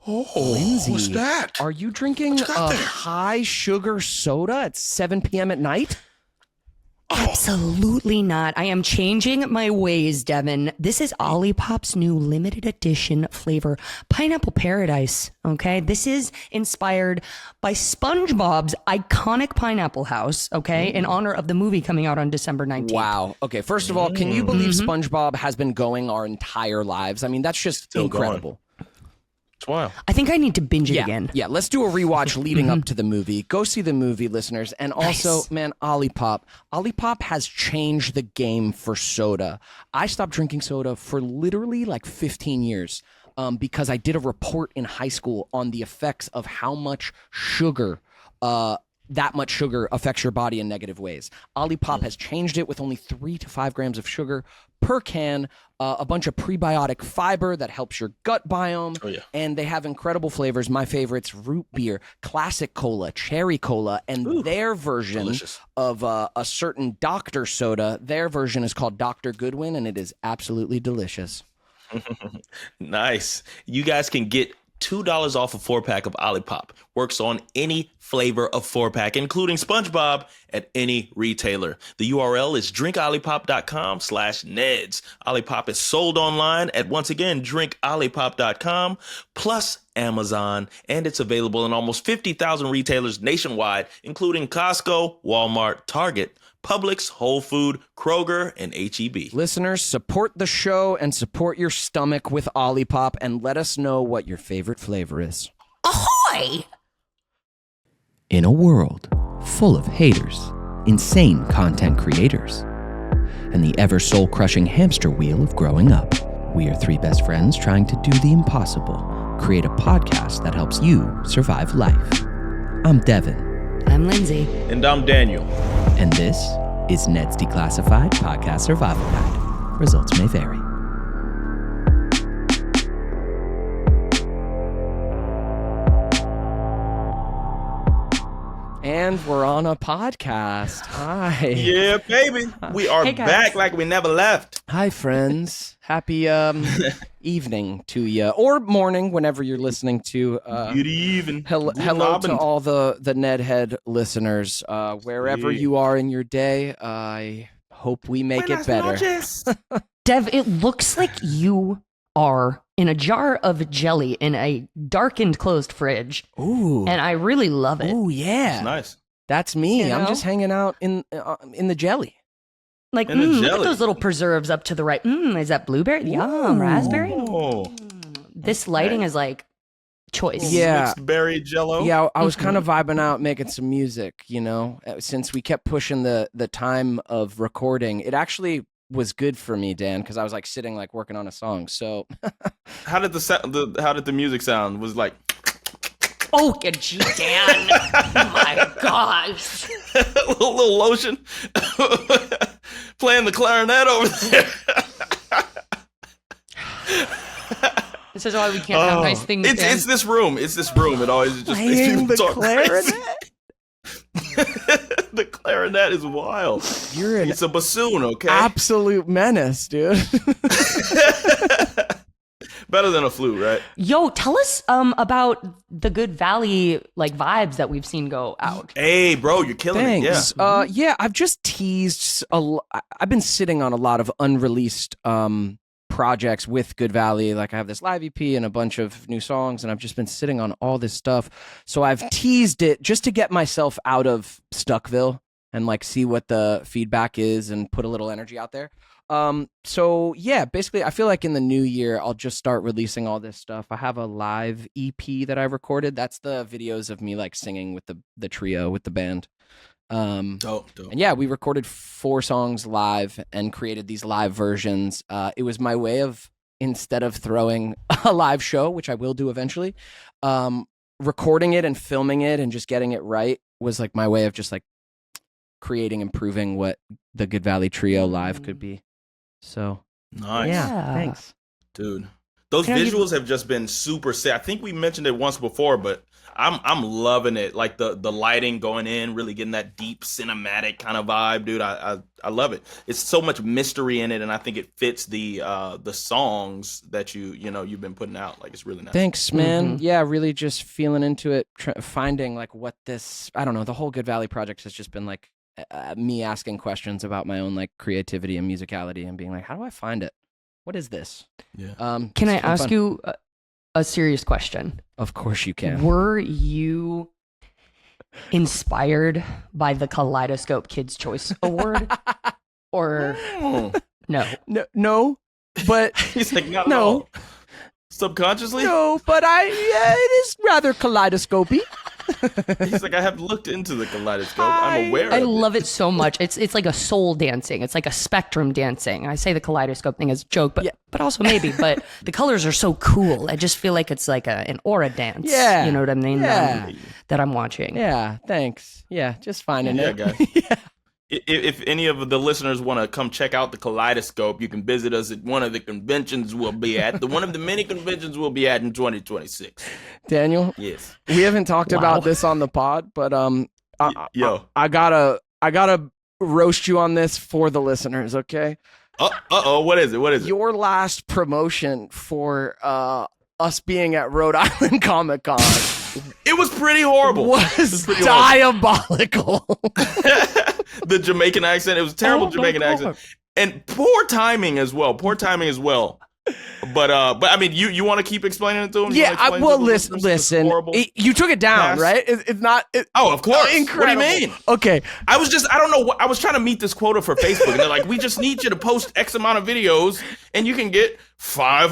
Oh, Lindsay, what's that? are you drinking What you got a there? high sugar soda at 7 p.m. at night? Absolutely not. I am changing my ways, Devin. This is OLIPOP's new limited edition flavor, Pineapple Paradise. Okay, this is inspired by SpongeBob's iconic Pineapple House. Okay, in honor of the movie coming out on December 19th. Wow. Okay, first of all, can you believe SpongeBob has been going our entire lives? I mean, that's just Still incredible. It's wild. I think I need to binge it again. Yeah, let's do a rewatch leading up to the movie. Go see the movie, listeners. And also, man, OLIPOP. OLIPOP has changed the game for soda. I stopped drinking soda for literally like 15 years because I did a report in high school on the effects of how much sugar that much sugar affects your body in negative ways. OLIPOP has changed it with only 3 to 5 grams of sugar per can, a bunch of prebiotic fiber that helps your gut biome, and they have incredible flavors. My favorites, root beer, classic cola, cherry cola, and their version of a certain Dr. soda, their version is called Dr. Goodwin, and it is absolutely delicious. Nice. You guys can get $2 off a 4-pack of OLIPOP. Works on any flavor of 4-pack, including SpongeBob, at any retailer. The URL is drinkolipop.com/Neds. OLIPOP is sold online at, once again, drinkolipop.com, plus Amazon, and it's available in almost 50,000 retailers nationwide, including Costco, Walmart, Target, Publix, Whole Food, Kroger, and H-E-B. Listeners, support the show and support your stomach with OLIPOP, and let us know what your favorite flavor is. Ahoy! In a world full of haters, insane content creators, and the ever soul-crushing hamster wheel of growing up, we are 3 best friends trying to do the impossible, create a podcast that helps you survive life. I'm Devin. I'm Lindsay. And I'm Daniel. And this is Ned's Declassified Podcast Survival Guide. Results may vary. And we're on a podcast. Hi. Yeah, baby. We are Hey, guys. back like we never left. Hi, friends. Happy evening to you, or morning, whenever you're listening to. Good evening. Hello to all the Ned Head listeners, wherever you are in your day. I hope we make it better. Dev, it looks like you are in a jar of jelly in a darkened closed fridge. Ooh. And I really love it. Ooh, yeah. It's nice. That's me. You I'm know? just hanging out in the jelly. Like, And the look at jelly. those little preserves up to the right. Is that blueberry? Yum, raspberry? Oh, This lighting is like choice. Yeah. mixed berry jello. Yeah, I was kind of vibing out, making some music, since we kept pushing the time of recording. It actually was good for me, Dan, because I was like sitting like working on a song. So How did how did the music sound? Was it like Oh, gee, Dan. Oh my gosh. a little lotion playing the clarinet over there. This is why we can't have nice things. Dan. It's this room. It's this room. It always just makes playing people the talk clarinet. crazy. The clarinet is wild. You're an It's a bassoon, okay? absolute menace, dude. Better than a flute, right? Yo, tell us about the Good Valley like vibes that we've seen go out. Hey, bro, you're killing Thanks. it. Yeah. Yeah, I've just teased. I've been sitting on a lot of unreleased projects with Good Valley. Like I have this live EP and a bunch of new songs, and I've just been sitting on all this stuff. So I've teased it just to get myself out of Stuckville and like see what the feedback is and put a little energy out there. So yeah, basically I feel like in the new year I'll just start releasing all this stuff. I have a live EP that I recorded. That's the videos of me like singing with the trio with the band. Dope. And yeah, we recorded 4 songs live and created these live versions. It was my way of, instead of throwing a live show, which I will do eventually, recording it and filming it and just getting it right was like my way of just like creating, improving what the Good Valley Trio live could be. So Nice. yeah, thanks. Dude. Those visuals have just been super sick. I think we mentioned it once before, but I'm loving it. Like the lighting going in, really getting that deep cinematic kind of vibe, dude. I love it. It's so much mystery in it, and I think it fits the songs that you've been putting out. Like, it's really nice. Thanks, man. Yeah, really just feeling into it, finding like what this. I don't know. The whole Good Valley project has just been like me asking questions about my own like creativity and musicality, and being like, how do I find it? What is this? Yeah. Can I ask you a serious question? Of course you can. Were you inspired by the Kaleidoscope Kids' Choice Award? Or no? No, but He's like, not no. at all. Subconsciously? No, but it is rather kaleidoscopy. He's like, I have looked into the kaleidoscope. I'm aware of it. I love it so much. It's like a soul dancing. It's like a spectrum dancing. I say the kaleidoscope thing as a joke, but also maybe. But the colors are so cool. I just feel like it's like an aura dance. Yeah. You know what I mean? Yeah. That I'm watching. Yeah, thanks. Yeah, just finding it. Guys. Yeah. If any of the listeners want to come check out the Kaleidoscope, you can visit us at one of the conventions we'll be at. One of the many conventions we'll be at in 2026. Daniel? Yes. We haven't talked about this on the pod, but I gotta roast you on this for the listeners, okay? What is it? Your last promotion for us being at Rhode Island Comic Con It was pretty horrible. Was diabolical. The Jamaican accent. It was terrible Jamaican accent. And poor timing as well. But I mean, you want to keep explaining it to him? Yeah, listen. You took it down, right? It's not. Of course. Incredible. What do you mean? Okay. I don't know. I was trying to meet this quota for Facebook, and they're like, we just need you to post X amount of videos, and you can get $500.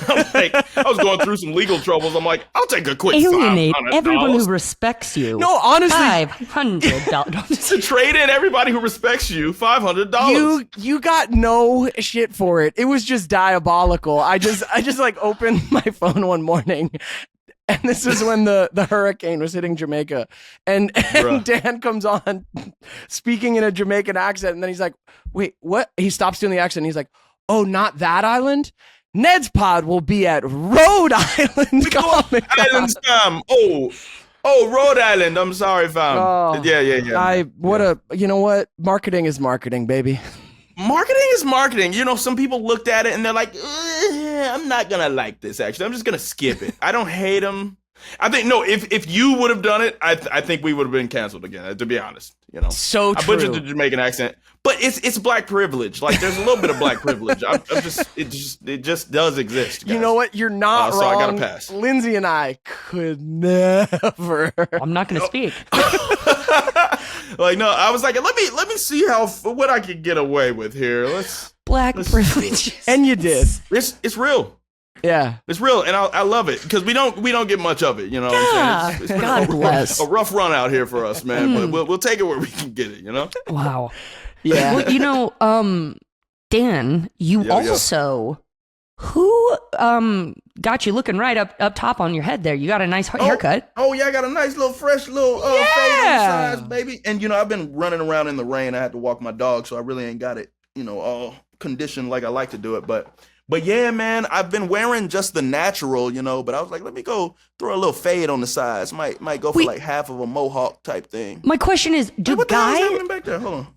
I'm like, I was going through some legal troubles. I'm like, I'll take a quick alienate $500. everyone who respects you. No, honestly, $500 to trade in everybody who respects you $500. You got no shit for it. It was just diabolical. I just like opened my phone one morning, and this is when the hurricane was hitting Jamaica, and Dan comes on speaking in a Jamaican accent, and then he's like, wait, what? He stops doing the accent, and he's like, oh, not that island? Ned's pod will be at Rhode Island Comic Con. Island, fam. Oh, Rhode Island. I'm sorry, fam. Yeah. You know what? Marketing is marketing, baby. Marketing is marketing. You know, some people looked at it and they're like, I'm not going to like this, actually. I'm just going to skip it. I don't hate them. I think, no, if you would have done it, I think we would have been canceled again, to be honest. You know, so true. I butchered the Jamaican accent, but it's black privilege. Like, there's a little bit of black privilege. It just does exist, guys. You know what? You're not wrong. So I gotta pass. Lindsay and I could never. I'm not going to speak. Like, no, I was like, let me see what I can get away with here. Let's privilege. And you did. It's real. Yeah, it's real, and I love it because we don't get much of it, you know. Yeah. It's been God bless. A rough run out here for us, man. But we'll take it where we can get it, you know. Wow. Yeah. Well, you know, Dan, you also who got you looking right up top on your head there. You got a nice haircut. Oh yeah, I got a nice little fresh little fade on the sides, baby. And you know, I've been running around in the rain. I had to walk my dog, so I really ain't got it, you know, all conditioned like I like to do it, But yeah, man, I've been wearing just the natural, you know, but I was like, let me go throw a little fade on the sides. Might go for like half of a mohawk type thing. My question is, do what the hell is guys happening back there? Hold on.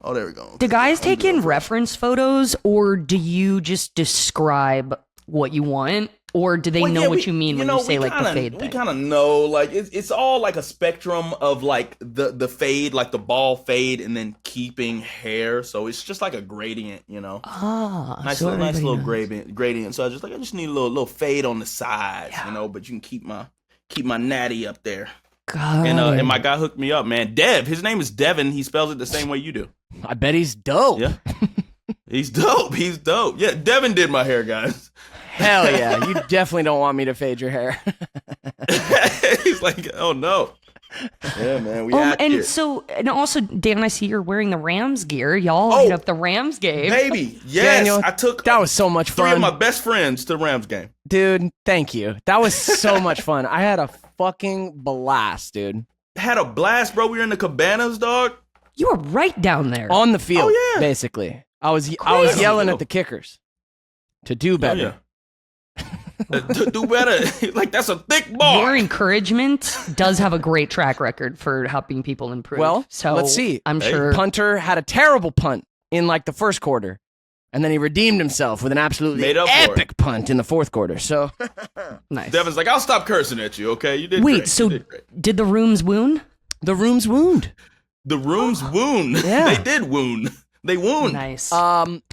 Oh, there we go. Do guys take in reference photos, or do you just describe what you want, or do they know what you mean when you say like the fade thing? We kind of know, like it's all like a spectrum of like the fade, like the ball fade, and then keeping hair. So it's just like a gradient, you know. Nice little gradient. So I just need a little fade on the sides, you know. But you can keep my natty up there. God. And my guy hooked me up, man. Dev, his name is Devin. He spells it the same way you do. I bet he's dope. Yeah, he's dope. Yeah, Devin did my hair, guys. Hell yeah. You definitely don't want me to fade your hair. He's like, oh no. Yeah, man. And also, Dan, I see you're wearing the Rams gear. Y'all hit up the Rams game. Baby, yes. Daniel, I took that was so much fun. 3 of my best friends to the Rams game. Dude, thank you. That was so much fun. I had a fucking blast, dude. Had a blast, bro. We were in the cabanas, dog. You were right down there. On the field, yeah. basically. I was yelling at the kickers to do better. Do better. Like, that's a thick bar. Your encouragement does have a great track record for helping people improve. Well, so let's see. I'm sure. Punter had a terrible punt in like the first quarter, and then he redeemed himself with an absolutely Made up for epic punt in the fourth quarter. So Nice. Devin's like, I'll stop cursing at you, okay? You did Wait, great. so You did great. did the rooms wound? the room's wound. The Rooms wound. Yeah. They did wound. They wound. Nice.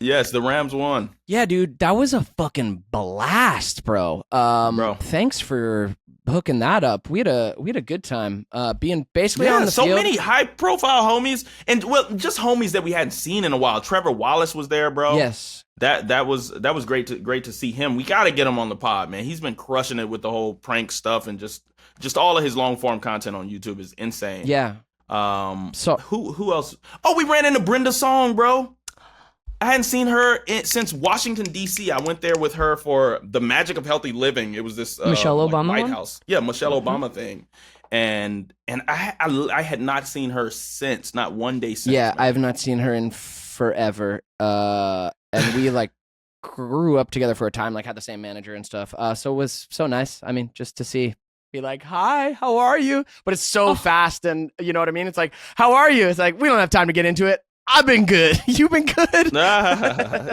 Yes, the Rams won. Yeah, dude, that was a fucking blast, bro. Thanks for hooking that up. We had a good time. Being basically on the so field. many high-profile homies, and well, just homies that we hadn't seen in a while. Trevor Wallace was there, bro. Yes. That was great to see him. We got to get him on the pod, man. He's been crushing it with the whole prank stuff, and just all of his long form content on YouTube is insane. Yeah. So who else? Oh, we ran into Brenda Song, bro. I hadn't seen her since Washington D.C. I went there with her for the Magic of Healthy Living. It was this Michelle Obama White one? House, yeah, Michelle Obama thing, and I had not seen her since, not one day since. Yeah, man. I have not seen her in forever. And we like grew up together for a time, like had the same manager and stuff. So it was so nice. I mean, just to be like, hi, how are you? But it's so fast, and you know what I mean? It's like, how are you? It's like, we don't have time to get into it. I've been good. You've been good.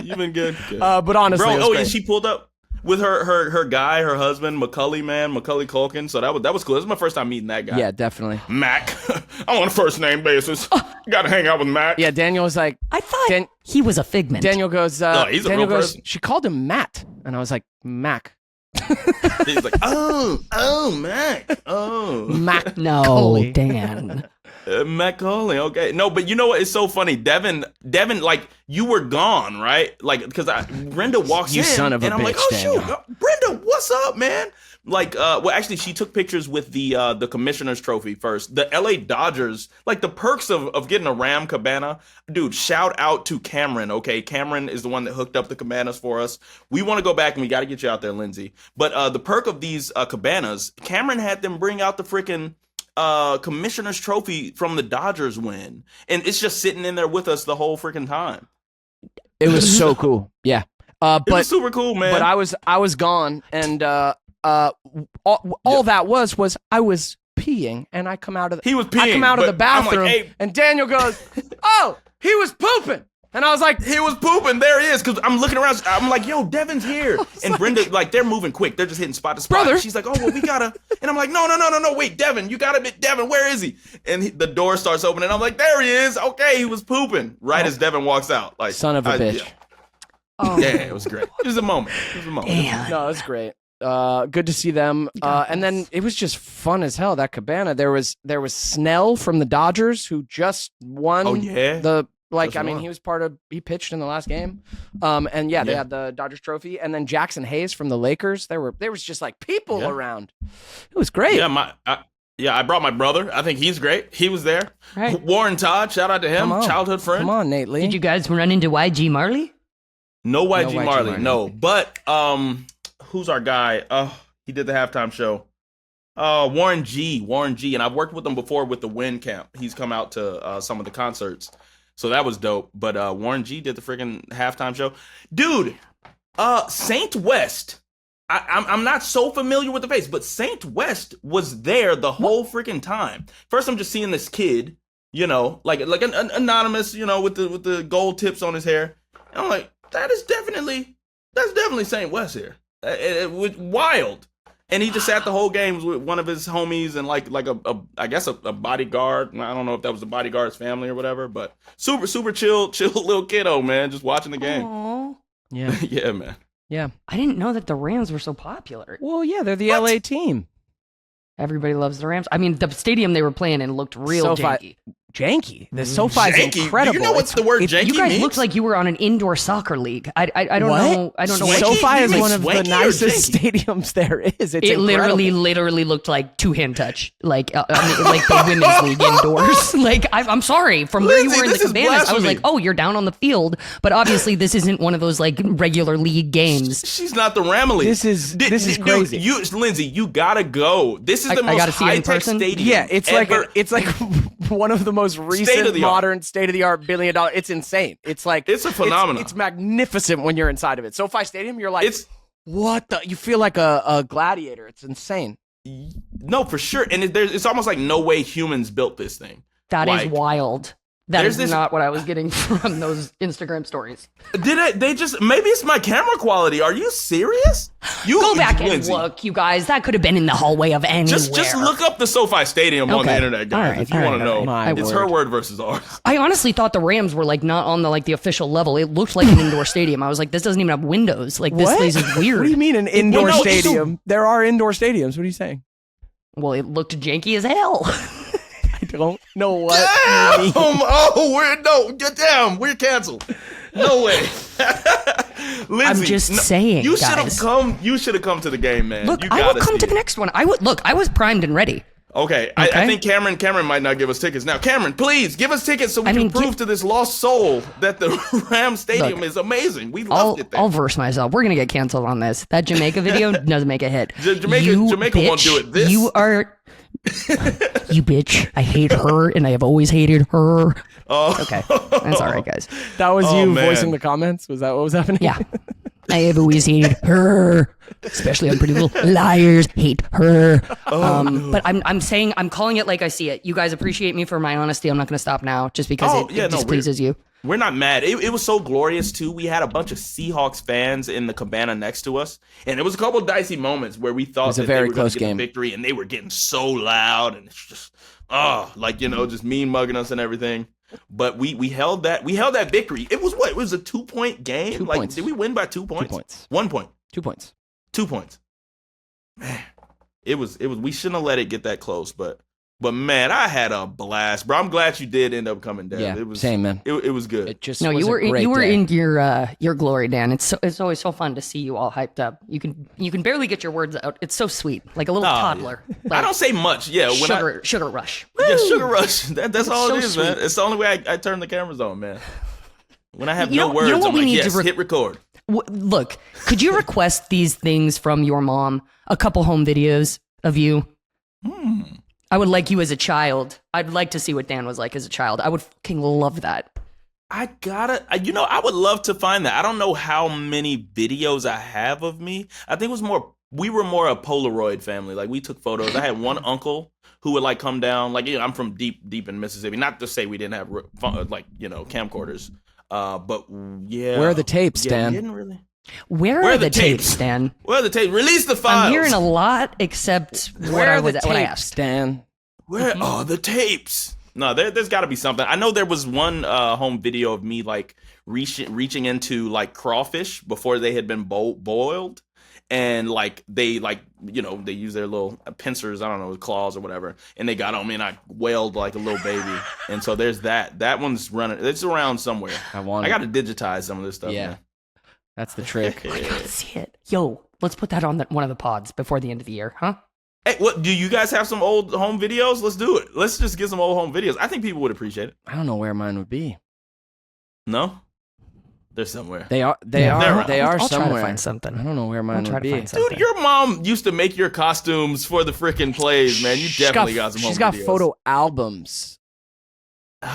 You've been good. But honestly, Bro, it was great. and she pulled up with her guy, her husband, Macaulay Culkin. So that was cool. This was my first time meeting that guy. Yeah, definitely. Mac. I'm on a first name basis. Got to hang out with Mac. Yeah, Daniel was like, I thought he was a figment. Daniel goes, he's a Daniel real goes, person. she called him Matt. And I was like, Mac. He's like, oh, Mac. Oh. Mac. No, Macaulay. Dan. Macaulay, okay. No, but you know what? It's so funny. Devin, like, you were gone, right? Like, because Brenda walks You in, son of a and I'm like, bitch, oh, Daniel. shoot, Brenda, what's up, man? Like, well, actually, she took pictures with the commissioner's trophy first. The LA Dodgers, like, the perks of getting a Ram cabana. Dude, shout out to Cameron, okay? Cameron is the one that hooked up the cabanas for us. We want to go back, and we got to get you out there, Lindsay. But the perk of these cabanas, Cameron had them bring out the freaking commissioner's trophy from the Dodgers win. And it's just sitting in there with us the whole freaking time. It was so cool. Yeah. It was super cool, man. But I was gone, and all that was I was peeing, and I come out of the He was peeing, I come out of the but I'm like, bathroom, hey. and Daniel goes, "Oh, he was pooping," and I was like, He was pooping. There he is. Because I'm looking around. I'm like, yo, Devin's here. And Brenda, like, they're moving quick. They're just hitting spot to spot. Brother. She's like, oh, well, we gotta. And I'm like, no. Wait, Devin, you gotta be. Devin, where is he? And the door starts opening. I'm like, there he is. Okay, he was pooping. Right as Devin walks out. Like, "Son of a bitch." Yeah. Oh, Yeah, it was great. It was a moment. Dan. No, it was great. Good to see them. And then it was just fun as hell. That cabana. There was Snell from the Dodgers who just won. Oh, yeah? Like, Just I mean, won. he pitched in the last game. And yeah, they had the Dodgers trophy. And then Jackson Hayes from the Lakers. There was just like people around. It was great. Yeah, I brought my brother. I think he's great. He was there. Right. Warren Todd, shout out to him, Come on. childhood friend. Come on, Nate Lee. Did you guys run into YG Marley? No YG YG Marley, Marley. no. But who's our guy? He did the halftime show. Warren G, and I've worked with him before with the Win Camp. He's come out to some of the concerts, so that was dope. But Warren G did the freaking halftime show, dude. Saint West. I'm not so familiar with the face, but Saint West was there the whole freaking time. First, I'm just seeing this kid, you know, like an anonymous, you know, with the gold tips on his hair. And I'm like, that's definitely Saint West here. It was wild. And he just sat the whole game with one of his homies and like I guess a bodyguard. I don't know if that was the bodyguard's family or whatever, but super chill little kiddo, man, just watching the game. Aww. Yeah. Yeah, man. Yeah. I didn't know that the Rams were so popular. Well, yeah, they're the What? LA team. Everybody loves the Rams. I mean, the stadium they were playing in looked real SoFi- janky. Janky. The SoFi is Janky? incredible. Do you know what the word janky You guys means? looked like you were on an indoor soccer league. I don't What? know. I don't know what. Swanky? SoFi is You mean one of the swanky or nicest janky? stadiums there is. It's It literally looked like two-hand touch, like like the women's league indoors. Like I'm sorry, from where you Lindsay, were in the this is cabanas, I was blasphemy. like, oh, you're down on the field, but obviously this isn't one of those like regular league games. She's not the Ramily. This is crazy. Dude, Lindsay, you gotta go. This is the I most gotta see it in high-tech person? stadium. Yeah, it's ever. like one of the most recent State-of-the-art. modern state-of-the-art $1 billion. It's insane. It's like It's a phenomenon. It's magnificent when you're inside of it. SoFi Stadium, you're like, It's What the? You feel like a gladiator. It's insane. No, for sure. And it's almost like no way humans built this thing. That is Like, wild. That there's is this- not what I was getting from those Instagram stories. They just maybe it's my camera quality. Are you serious? You Go back and Lindsay, look, you guys. That could have been in the hallway of anywhere. Just look up the SoFi Stadium on the Okay. internet, guys. All right, if you all want to right, know, all right. it's My her word. word versus ours. I honestly thought the Rams were like not on the official level. It looked like an indoor stadium. I was like, this doesn't even have windows. Like this What? place is weird. What do you mean an indoor no, it's- stadium? There are indoor stadiums. What are you saying? Well, it looked janky as hell. I don't know what Damn! you mean. We're canceled. No way. Lindsay, I'm just saying, You should have guys. come. You should have come to the game, man. Look, You I will gotta come see to the it. next one. I was primed and ready. Okay, I Okay. think Cameron might not give us tickets now. Cameron, please give us tickets so we I can mean, prove to this lost soul that the Ram Stadium Look, is amazing. We I'll loved it there. I'll verse myself. We're gonna get canceled on this. That Jamaica video doesn't make a hit. Jamaica won't do it. This- You are. You bitch. I hate her, and I have always hated her. Oh. Okay, that's all right, guys. That was Oh, you man. voicing the comments? Was that what was happening? Yeah. I have always hated her, especially on Pretty Little Liars. Hate her. But I'm saying, I'm calling it like I see it. You guys appreciate me for my honesty. I'm not going to stop now just because Oh, it yeah, no, displeases you. We're not mad. It was so glorious too. We had a bunch of Seahawks fans in the cabana next to us, and it was a couple of dicey moments where we thought was a that very they were going close to get game. the victory, and they were getting so loud, and it's just just mean mugging us and everything. But we held that victory. It was what? It was a 2-point game. 2 like, points. did we win by 2 points? 2 points. 1 point. 2 points. 2 points. Man, it was. We shouldn't have let it get that close, but man, I had a blast, bro. I'm glad you did end up coming down. Yeah, It was same, man. It was good. It just No, was you were a great you were day. in your glory, Dan. It's always so fun to see you all hyped up. You can barely get your words out. It's so sweet, like a little Oh, toddler. I Like, don't say much. Yeah, when sugar rush. Yeah, sugar rush. That's all so it is, man. sweet. It's the only way I turn the cameras on, man. When I have You no know- words, you know what I'm we like, need to yes, hit record. Look, could you request these things from your mom? A couple home videos of you. I would like you as a child. I'd like to see what Dan was like as a child. I would fucking love that. I would love to find that. I don't know how many videos I have of me. I think we were more a Polaroid family. Like, we took photos. I had one uncle who would like come down. Like, I'm from deep in Mississippi. Not to say we didn't have camcorders. But yeah. Where are the tapes, yeah, Dan? We didn't really. Where Where are are the the tapes, tapes? Dan? Where are the tapes? Release the files. I'm hearing a lot except what I asked. Dan? Where are the tapes? No, there's got to be something. I know there was one home video of me like reaching into like crawfish before they had been boiled, and like they use their little pincers, I don't know, claws or whatever, and they got on me and I wailed like a little baby. And so there's that. That one's running. It's around somewhere. I I got to digitize some of this stuff. Yeah. Man. That's the trick. Let's see it. Yo, let's put that on one of the pods before the end of the year, huh? Hey, what do you guys have some old home videos? Let's do it. Let's just get some old home videos. I think people would appreciate it. I don't know where mine would be. No, they're somewhere. They are around. somewhere. I'll try to find something. I don't know where mine I'll try would to be. find something. Dude, your mom used to make your costumes for the freaking plays, man. You definitely got some home She's got videos. photo albums.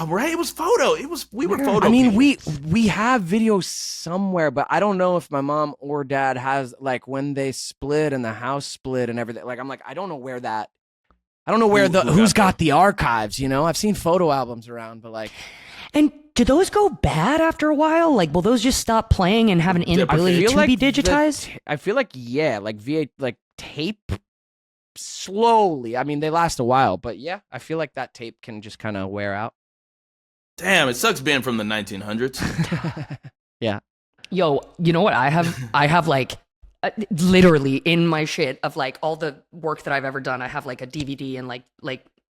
Right? It was photo. We were photo. I mean, people. we have videos somewhere, but I don't know if my mom or dad has, like, when they split and the house split and everything. Like, I'm like, I don't know where who's got the archives, you know? I've seen photo albums around, but like, And do those go bad after a while? Like, will those just stop playing and have an inability to be digitized? I feel like, yeah, like like tape slowly. I mean, they last a while, but yeah, I feel like that tape can just kind of wear out. Damn, it sucks being from the 1900s. Yeah. Yo, you know what I have? I have like literally in my shit of like all the work that I've ever done. I have like a DVD and like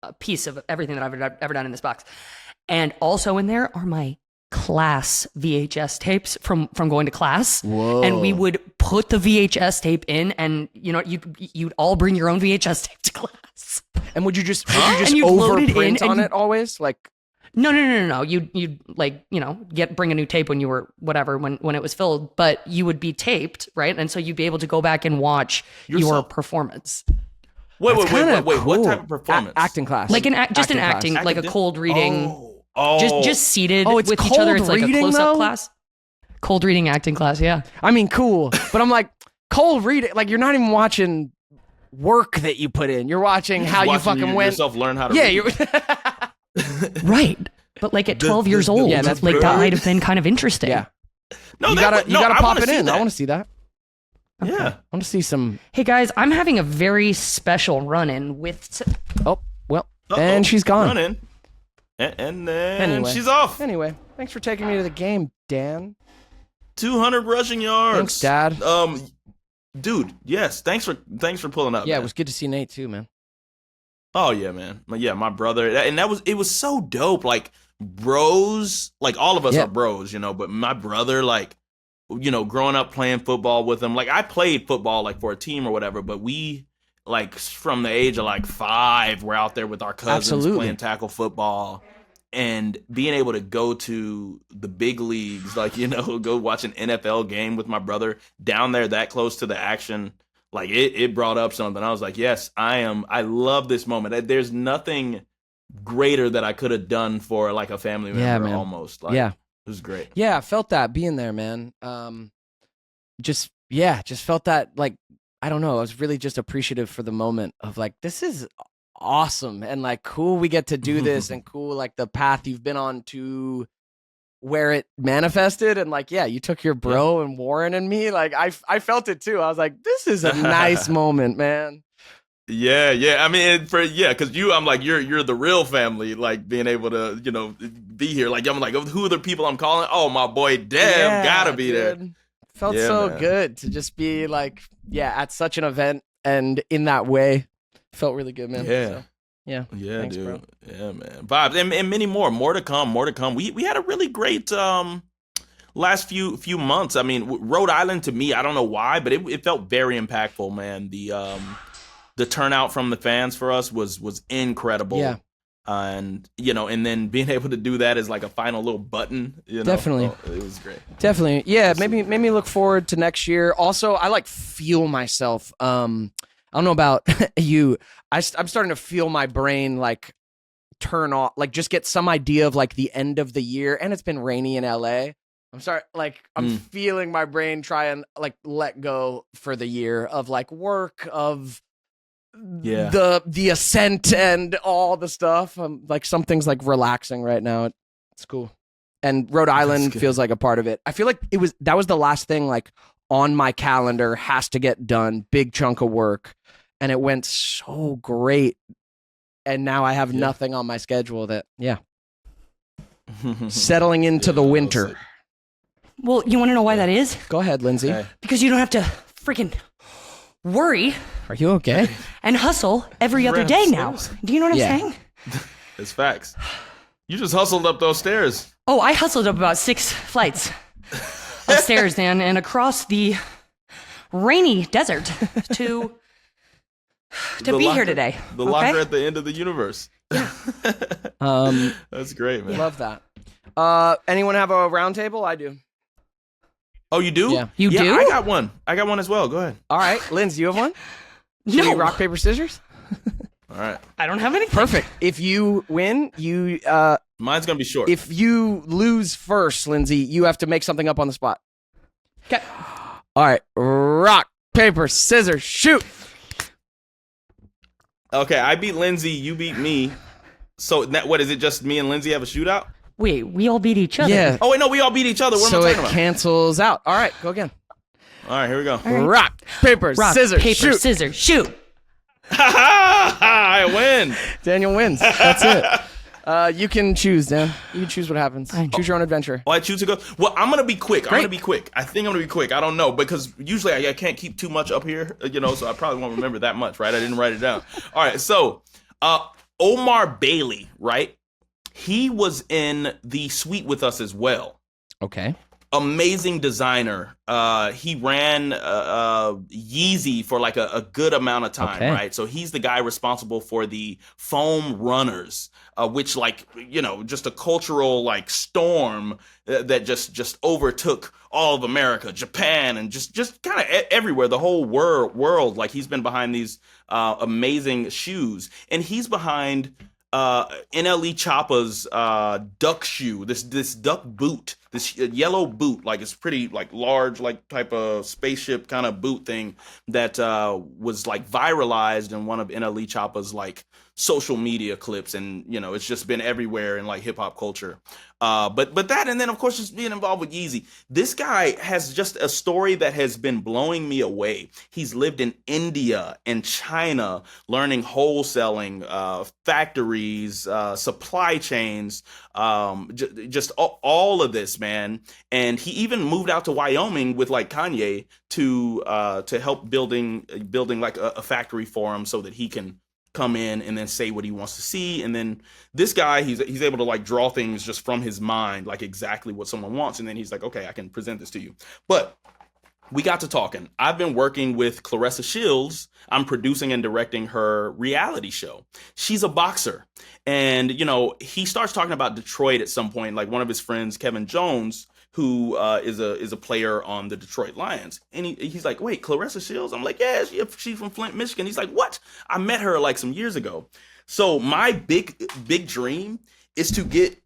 a piece of everything that I've ever done in this box. And also in there are my class VHS tapes from going to class. Whoa. And we would put the VHS tape in, and you know you'd all bring your own VHS tape to class. And would you just And you'd load it in overprint and on you- it always? Like, No. You'd like, you know, bring a new tape when you were whatever, when it was filled, but you would be taped, right? And so you'd be able to go back and watch your Yourself. performance. Wait. kinda What cool. type of performance? Acting class. Like an Acting acting, class. like a cold reading, Oh. just seated Oh, it's with each other. cold It's like a reading, close-up though? class. Cold reading acting class, yeah. I mean, cool, but I'm like, cold reading. Like you're not even watching work that you put in. You're watching how you fucking went. Yourself learn how to Yeah, read. Right. But like at 12 years old, yeah, that's like good. that might have been kind of interesting. Yeah. No, you gotta pop it in. I want to see that. Yeah. I want to see some. Hey guys, I'm having a very special run-in with. Oh well, and she's gone. Run in. And then Anyway. she's off. Anyway, thanks for taking me to the game, Dan. 200 rushing yards. Thanks, Dad. Dude, yes. Thanks for pulling up. Yeah, man. it was good to see Nate too, man. Oh yeah, man. Yeah, my brother, and it was so dope. Like bros, like all of us Yeah. are bros, you know. But my brother, like, you know, growing up playing football with him, like I played football like for a team or whatever, but we like from the age of like 5, we're out there with our cousins Absolutely. playing tackle football. And being able to go to the big leagues, like, you know, go watch an NFL game with my brother down there that close to the action, like it brought up something. I was like, yes, I love this moment. There's nothing greater that I could have done for like a family member man. almost. Like, Yeah. it was great. Yeah, I felt that being there, man. Just felt that, like, I don't know. I was really just appreciative for the moment of like, this is awesome and like cool. We get to do this and cool, like the path you've been on to where it manifested. And like, yeah, you took your bro and Warren and me. Like, I felt it too. I was like, this is a nice moment, man. Yeah. I mean, because I'm like, you're the real family, like being able to, you know, be here. Like, I'm like, who are the people I'm calling? Oh, my boy, Dev, gotta be there. Felt Yeah, so man. good to just be like, at such an event and in that way. Felt really good, man. Yeah. So, yeah. Thanks, dude. bro. Yeah, man. Vibes and many more to come. We had a really great last few months. I mean, Rhode Island to me, I don't know why, but it felt very impactful, man. The turnout from the fans for us was incredible. Yeah. And you know, and then being able to do that as like a final little button, you know, Definitely. it was great. Definitely. Yeah, made me look forward to next year. Also, I like feel myself. I don't know about you. I'm starting to feel my brain like turn off, like just get some idea of like the end of the year. And it's been rainy in LA. I'm feeling my brain try and like let go for the year of like work, of the ascent and all the stuff. Like something's like relaxing right now. It's cool. And Rhode Island feels like a part of it. I feel like that was the last thing like on my calendar, has to get done, big chunk of work. And it went so great. And now I have nothing on my schedule settling into the winter. Well, you want to know why that is? Go ahead, Lindsay. Okay. Because you don't have to freaking worry Are you okay? and hustle every other day now. Do you know what I'm saying? It's facts. You just hustled up those stairs. Oh, I hustled up about 6 flights of stairs, Dan, and across the rainy desert to be here today. The locker at the end of the universe. That's great, man. Love that. Anyone have a round table? I do. Oh, you do? Yeah. You do? I got one as well. Go ahead. All right, Lindsay, you have one? Should No. we rock, paper, scissors? All right. I don't have anything. Perfect. If you win, Mine's gonna be short. if you lose first, Lindsay, you have to make something up on the spot. Okay. All right, rock, paper, scissors, shoot. Okay, I beat Lindsay. You beat me. So what is it? Just me and Lindsay have a shootout? Wait, we all beat each other. Yeah. Oh wait, no, we all beat each other. What So am I it talking about? cancels out. All right, go again. All right, here we go. right. Rock, paper, Rock, scissors, paper, shoot. scissors, shoot. I win. Daniel wins. That's it. You can choose, Dan. You can choose what happens. Choose your own adventure. Oh, I choose to go. Well, I'm gonna be quick. I think I'm gonna be quick. I don't know because usually I can't keep too much up here, you know. So I probably won't remember that much, right? I didn't write it down. All right, so Omar Bailey, right? He was in the suite with us as well. Okay. Amazing designer. He ran Yeezy for like a good amount of time, right? So he's the guy responsible for the foam runners, which like, you know, just a cultural like storm that just overtook all of America, Japan, and just kind of everywhere, the whole world. Like he's been behind these amazing shoes, and he's behind NLE Choppa's duck shoe, this duck boot this yellow boot, like it's pretty like large, like type of spaceship kind of boot thing that was like viralized in one of NLE Choppa's like social media clips, and you know it's just been everywhere in like hip hop culture. But that, and then of course just being involved with Yeezy. This guy has just a story that has been blowing me away. He's lived in India and China, learning wholesaling, factories, supply chains, just all of this, man. And he even moved out to Wyoming with like Kanye to help building like a factory for him so that he can come in and then say what he wants to see. And then this guy, he's able to like draw things just from his mind, like exactly what someone wants. And then he's like, okay, I can present this to you. But we got to talking. I've been working with Claressa Shields. I'm producing and directing her reality show. She's a boxer. And, you know, he starts talking about Detroit at some point, like one of his friends, Kevin Jones, who is a player on the Detroit Lions. And he's like, wait, Claressa Shields? I'm like, yeah, she's from Flint, Michigan. He's like, what? I met her like some years ago. So my big dream is to get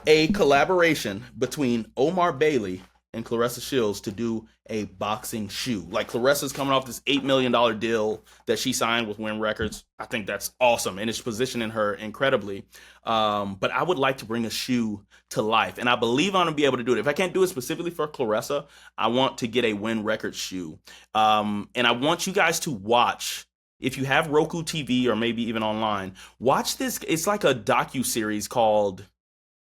a collaboration between Omar Bailey and Claressa Shields to do a boxing shoe. Like Claressa's coming off this $8 million deal that she signed with Win Records. I think that's awesome, and it's positioning her incredibly. But I would like to bring a shoe to life, and I believe I'm gonna be able to do it. If I can't do it specifically for Claressa, I want to get a Win Records shoe. And I want you guys to watch. If you have Roku TV or maybe even online, watch this. It's like a docu-series called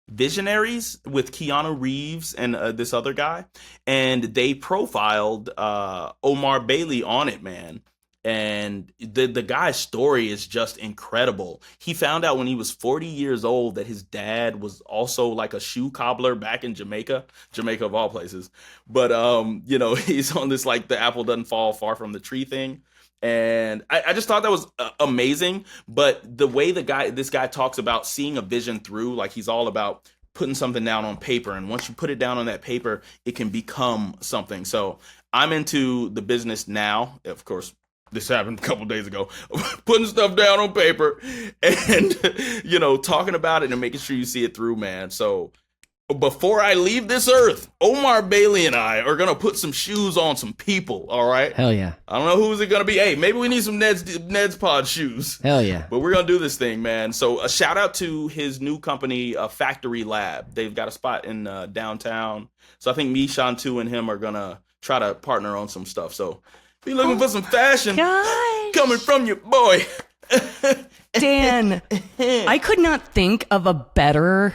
Visionaries with Keanu Reeves and this other guy, and they profiled Omar Bailey on it, man. And the guy's story is just incredible. He found out when he was 40 years old that his dad was also like a shoe cobbler back in Jamaica of all places. But you know, he's on this like the apple doesn't fall far from the tree thing. And I just thought that was amazing. But the way this guy talks about seeing a vision through, like he's all about putting something down on paper. And once you put it down on that paper, it can become something. So I'm into the business now. Of course, this happened a couple days ago, putting stuff down on paper and, you know, talking about it and making sure you see it through, man. So before I leave this earth, Omar Bailey and I are going to put some shoes on some people, all right? Hell yeah. I don't know who's it going to be. Hey, maybe we need some Neds Pod shoes. Hell yeah. But we're going to do this thing, man. So a shout out to his new company, Factory Lab. They've got a spot in downtown. So I think me, Shantu, and him are going to try to partner on some stuff. So be looking for some fashion coming from your boy. Dan, I could not think of a better...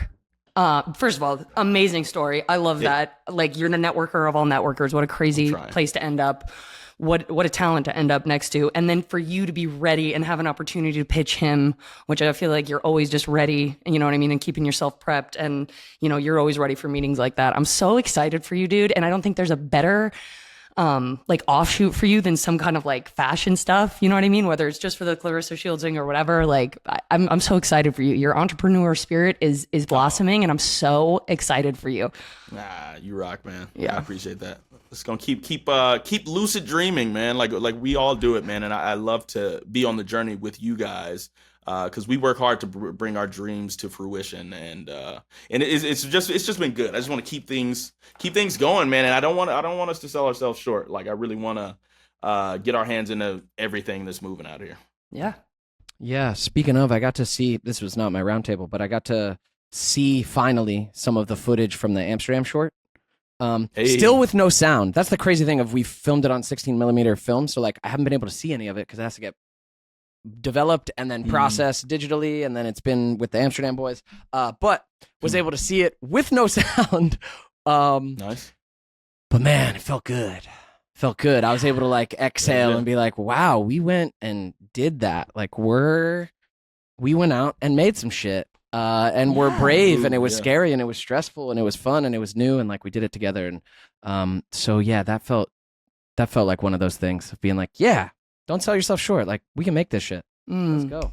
first of all, amazing story. I love that. Like, you're the networker of all networkers. What a crazy place to end up. What a talent to end up next to. And then for you to be ready and have an opportunity to pitch him, which I feel like you're always just ready, you know what I mean, and keeping yourself prepped. And, you know, you're always ready for meetings like that. I'm so excited for you, dude. And I don't think there's a better like offshoot for you than some kind of like fashion stuff, you know what I mean? Whether it's just for the Claressa Shielding or whatever. Like I'm so excited for you. Your entrepreneur spirit is blossoming, and I'm so excited for you. Nah, you rock, man. Yeah, I appreciate that. It's gonna keep lucid dreaming, man. Like we all do it, man. And I love to be on the journey with you guys. Because we work hard to bring our dreams to fruition, and it's just been good. I just want to keep things going, man. And I don't want us to sell ourselves short. Like I really want to get our hands into everything that's moving out here. Yeah. Speaking of, I got to see. This was not my roundtable, but I got to see finally some of the footage from the Amsterdam short. Still with no sound. That's the crazy thing of we filmed it on 16mm film, so like I haven't been able to see any of it because it has to get developed and then processed digitally, and then it's been with the Amsterdam boys, but was able to see it with no sound. Nice. But man, it felt good. I was able to like exhale and be like, wow, we went and did that. Like we went out and made some shit, and we're brave, and it was scary, and it was stressful, and it was fun, and it was new, and like we did it together. And so yeah, that felt like one of those things of being like, yeah, don't sell yourself short. Like, we can make this shit. Let's go.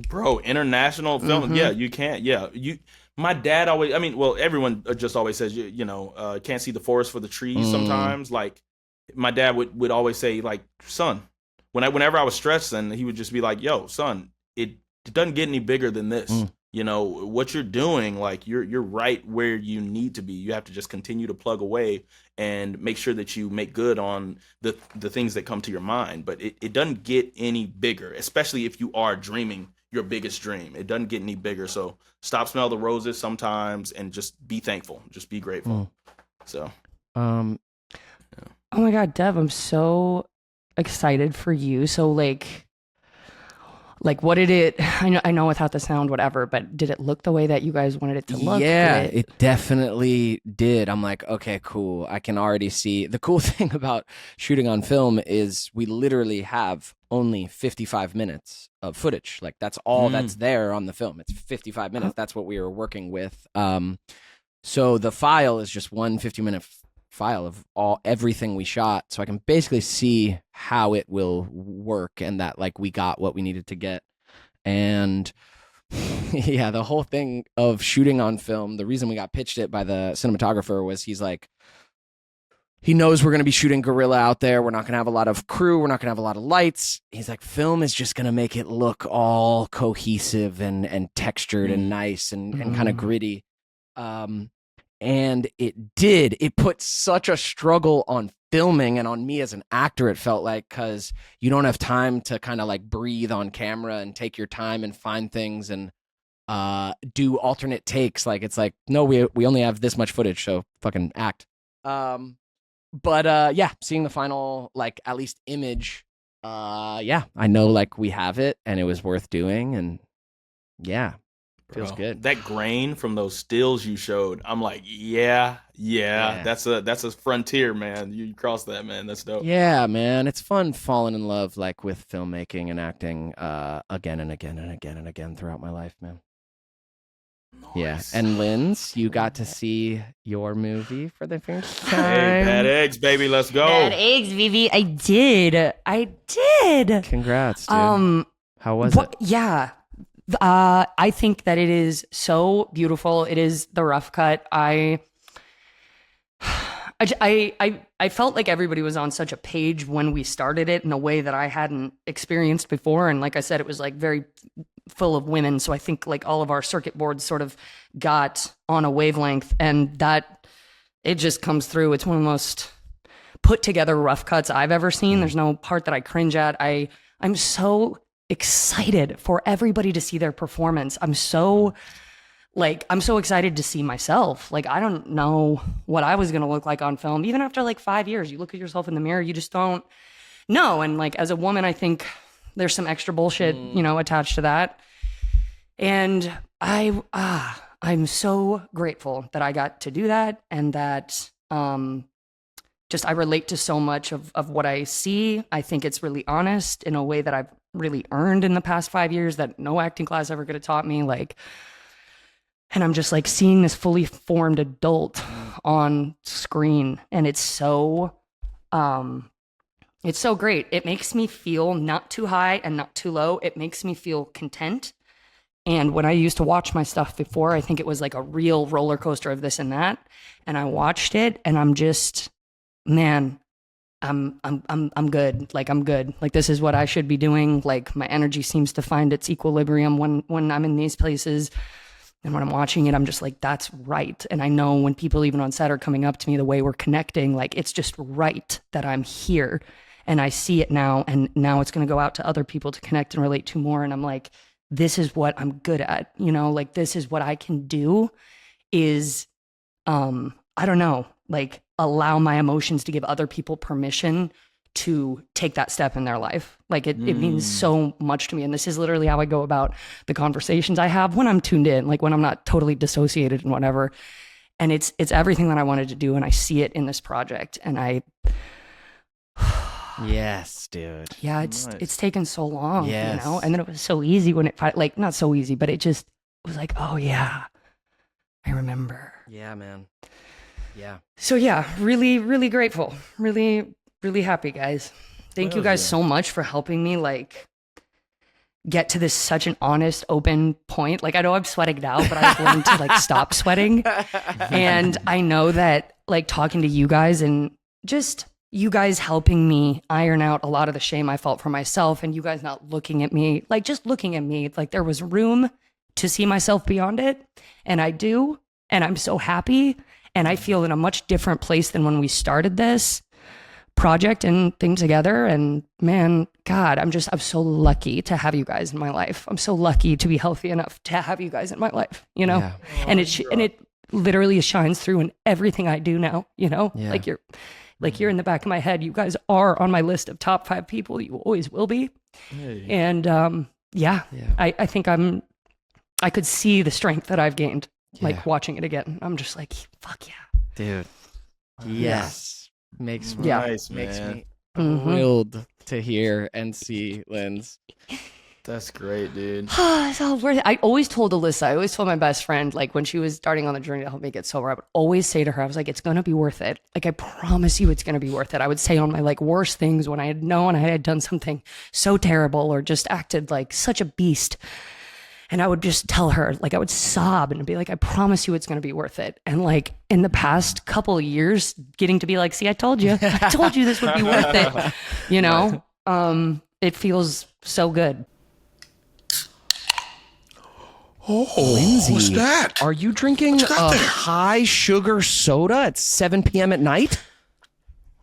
Bro, international film. Yeah, you can't. Yeah. My dad always, I mean, well, everyone just always says, you know, can't see the forest for the trees sometimes. Like, my dad would always say, like, son, whenever I was stressed, and he would just be like, yo, son, it doesn't get any bigger than this. you know, what you're doing, like you're right where you need to be. You have to just continue to plug away and make sure that you make good on the things that come to your mind. But it doesn't get any bigger, especially if you are dreaming your biggest dream. It doesn't get any bigger. So stop, smell the roses sometimes, and just be thankful. Just be grateful. So Um, Oh my God, Dev, I'm so excited for you. So like what did it, I know without the sound, whatever, but did it look the way that you guys wanted it to look? yeah, it definitely did. I'm like, okay, cool. I can already see. The cool thing about shooting on film is we literally have only 55 minutes of footage. Like that's all that's there on the film. It's 55 minutes. That's what we were working with. So the file is just one 50-minute file of everything we shot, so I can basically see how it will work, and that like we got what we needed to get. And yeah, the whole thing of shooting on film, the reason we got pitched it by the cinematographer was he's like, he knows we're going to be shooting guerrilla out there. We're not going to have a lot of crew. We're not going to have a lot of lights. He's like, film is just going to make it look all cohesive and textured and nice and kind of gritty. And it did. It put such a struggle on filming and on me as an actor, it felt like, because you don't have time to kind of like breathe on camera and take your time and find things and do alternate takes. Like, it's like, no, we only have this much footage, so fucking act. But yeah, seeing the final, like, at least image, yeah, I know, like, we have it, and it was worth doing, and yeah. Feels good. That grain from those stills you showed, I'm like, yeah. That's a frontier, man. You cross that, man. That's dope. Yeah, man. It's fun falling in love like with filmmaking and acting again and again and again and again throughout my life, man. Nice. Yeah. And Linz, you got to see your movie for the first time. Hey, Bad Eggs, baby, let's go. Bad Eggs, Vivi. I did. Congrats, dude. How was it? Yeah. I think that it is so beautiful. It is the rough cut. I felt like everybody was on such a page when we started it in a way that I hadn't experienced before. And like I said, it was like very full of women. So I think like all of our circuit boards sort of got on a wavelength, and that it just comes through. It's one of the most put together rough cuts I've ever seen. There's no part that I cringe at. I'm so excited for everybody to see their performance. I'm so excited to see myself. Like, I don't know what I was going to look like on film. Even after like 5 years, you look at yourself in the mirror, you just don't know. And like, as a woman, I think there's some extra bullshit, attached to that. And I'm so grateful that I got to do that, and that, I relate to so much of what I see. I think it's really honest in a way that I've really earned in the past 5 years that no acting class ever could have taught me. Like, and I'm just like seeing this fully formed adult on screen, and it's so great. It makes me feel not too high and not too low. It makes me feel content. And when I used to watch my stuff before, I think it was like a real roller coaster of this and that. And I watched it, and I'm just, man, I'm good. Like, I'm good. Like, this is what I should be doing. Like, my energy seems to find its equilibrium when I'm in these places. And when I'm watching it, I'm just like, that's right. And I know when people even on set are coming up to me, the way we're connecting, like, it's just right that I'm here. And I see it now. And now it's going to go out to other people to connect and relate to more. And I'm like, this is what I'm good at. Like, this is what I can do is, I don't know, like, allow my emotions to give other people permission to take that step in their life. Like, it means so much to me. And this is literally how I go about the conversations I have when I'm tuned in, like when I'm not totally dissociated and whatever. And it's everything that I wanted to do. And I see it in this project. And yes, dude. Yeah, it's taken so long, yes. And then it was so easy when it, like, not so easy, but it just was like, oh yeah, I remember. Yeah, man. Yeah. So yeah, really, really grateful. Really, really happy, guys. Thank you guys so much for helping me, like, get to this such an honest, open point. Like, I know I'm sweating now, but I've learned to like stop sweating. And I know that, like, talking to you guys and just you guys helping me iron out a lot of the shame I felt for myself, and you guys not looking at me, like, just looking at me, like there was room to see myself beyond it. And I do. And I'm so happy. And I feel in a much different place than when we started this project and thing together. And man, God, I'm so lucky to have you guys in my life. I'm so lucky to be healthy enough to have you guys in my life, you know? Yeah. And it literally shines through in everything I do now, you know? Yeah. Like you're in the back of my head. You guys are on my list of top 5 people. You always will be. Hey. And I think I could see the strength that I've gained, like watching it again. I'm just like, fuck yeah. Dude. Yes. Makes me, Nice, makes man. me Mhm. thrilled to hear and see, Linz. That's great, dude. It's all worth it. I always told Alyssa, I always told my best friend, like when she was starting on the journey to help me get sober, I would always say to her, I was like, it's going to be worth it. Like, I promise you it's going to be worth it. I would say on my like worst things when I had known I had done something so terrible or just acted like such a beast. And I would just tell her, like, I would sob and be like, I promise you it's going to be worth it. And like in the past couple of years, getting to be like, see, I told you this would be worth it. You know, it feels so good. Lindsay, what's that? are you drinking a high sugar soda at 7 p.m. at night?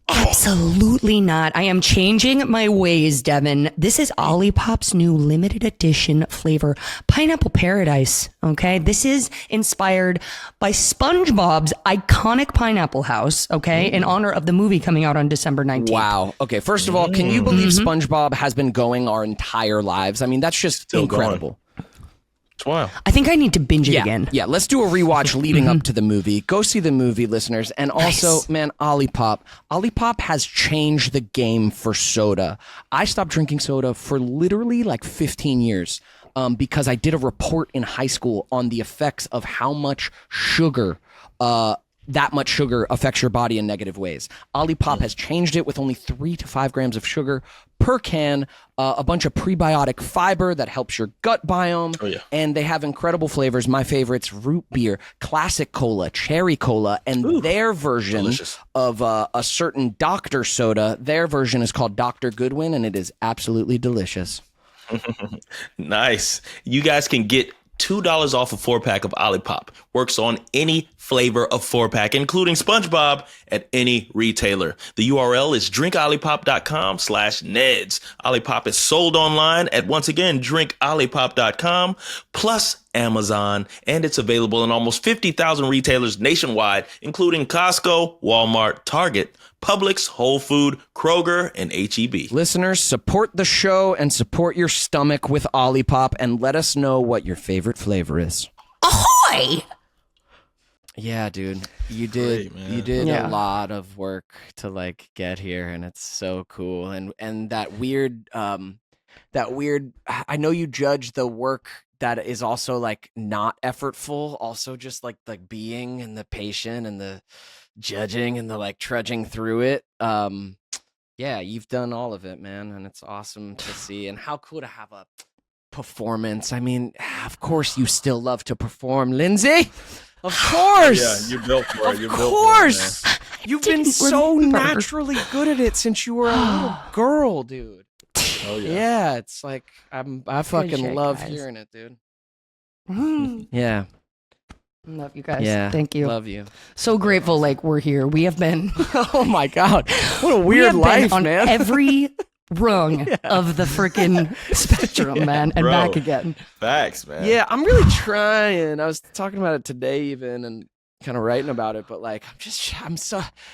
Absolutely not. I am changing my ways, Devin. This is OLIPOP's new limited edition flavor, Pineapple Paradise. Okay. This is inspired by Spongebob's iconic pineapple house. Okay. In honor of the movie coming out on December 19th. Wow. Okay. First of all, can you believe SpongeBob has been going our entire lives? I mean, that's just Still going. incredible. Wow. I think I need to binge it again. Yeah, let's do a rewatch leading up to the movie. Go see the movie, listeners. And also, man, OLIPOP. OLIPOP has changed the game for soda. I stopped drinking soda for literally like 15 years because I did a report in high school on the effects of how much sugar that much sugar affects your body in negative ways. OLIPOP has changed it with only 3 to 5 grams of sugar per can, a bunch of prebiotic fiber that helps your gut biome, Oh, yeah. and they have incredible flavors. My favorites, root beer, classic cola, cherry cola, and their version delicious. of a certain Dr. soda. Their version is called Dr. Goodwin, and it is absolutely delicious. Nice. You guys can get $2 off a 4-pack of OLIPOP. Works on any flavor of 4-pack, including SpongeBob, at any retailer. The URL is drinkolipop.com/Neds. OLIPOP is sold online at, once again, drinkolipop.com, plus Amazon, and it's available in almost 50,000 retailers nationwide, including Costco, Walmart, Target, Publix, Whole Food, Kroger, and H-E-B. Listeners, support the show and support your stomach with OLIPOP, and let us know what your favorite flavor is. Ahoy! Yeah, dude, you did. Great, man. You did Yeah. a lot of work to like get here, and it's so cool. And that weird. I know you judge the work that is also like not effortful, also just like the being and the patient and the judging and the like trudging through it. Yeah, you've done all of it, man, and it's awesome to see. And how cool to have a performance. I mean, of course, you still love to perform, Lindsay. Of course. Yeah, you're built for it. Of You're built for it, course. man. You've been so remember. naturally good at it since you were a little girl, dude. Oh yeah. Yeah, it's like I fucking shit, love guys. hearing it, dude. Mm. Yeah. Love you guys. Yeah. Thank you. Love you. So grateful. Like we're here. We have been. Oh my god. What a We weird have life, been on man. every rung of the freaking spectrum, man, and Bro. back again. Facts, man. Yeah, I'm really trying. I was talking about it today even and kind of writing about it, but like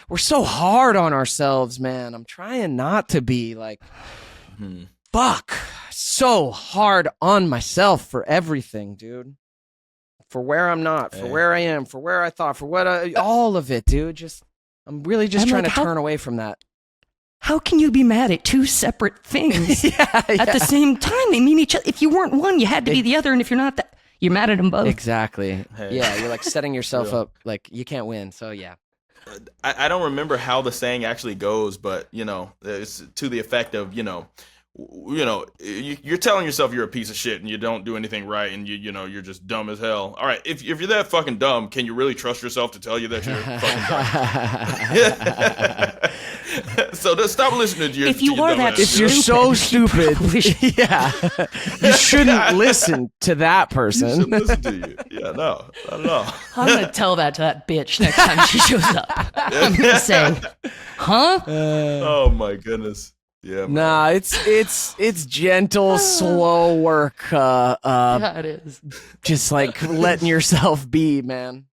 we're so hard on ourselves, man. I'm trying not to be like Mhm. fuck so hard on myself for everything, dude. For where I'm not, for Yeah. where I am, for where I thought, for what all of it, dude. I'm really just I'm trying like, to how- turn away from that. How can you be mad at two separate things yeah, at the same time? They mean each other. If you weren't one, you had to be the other, and if you're not that, you're mad at them both. exactly. Hey. Yeah, you're like setting yourself Real. up like you can't win. So yeah. I don't remember how the saying actually goes, but it's to the effect of you're telling yourself you're a piece of shit and you don't do anything right and you're just dumb as hell. All right, if you're that fucking dumb, can you really trust yourself to tell you that you're fucking dumb? So just stop listening to your. If you to your are that dumbass. If you're so stupid, probably should- yeah, you shouldn't listen to that She person. listen to you. Yeah, no, not at all. I'm gonna tell that to that bitch next time she shows up. I'm gonna say, huh? Oh my goodness. Yeah. Man. Nah, it's gentle, slow work. Yeah, it is. Just like letting yourself be, man,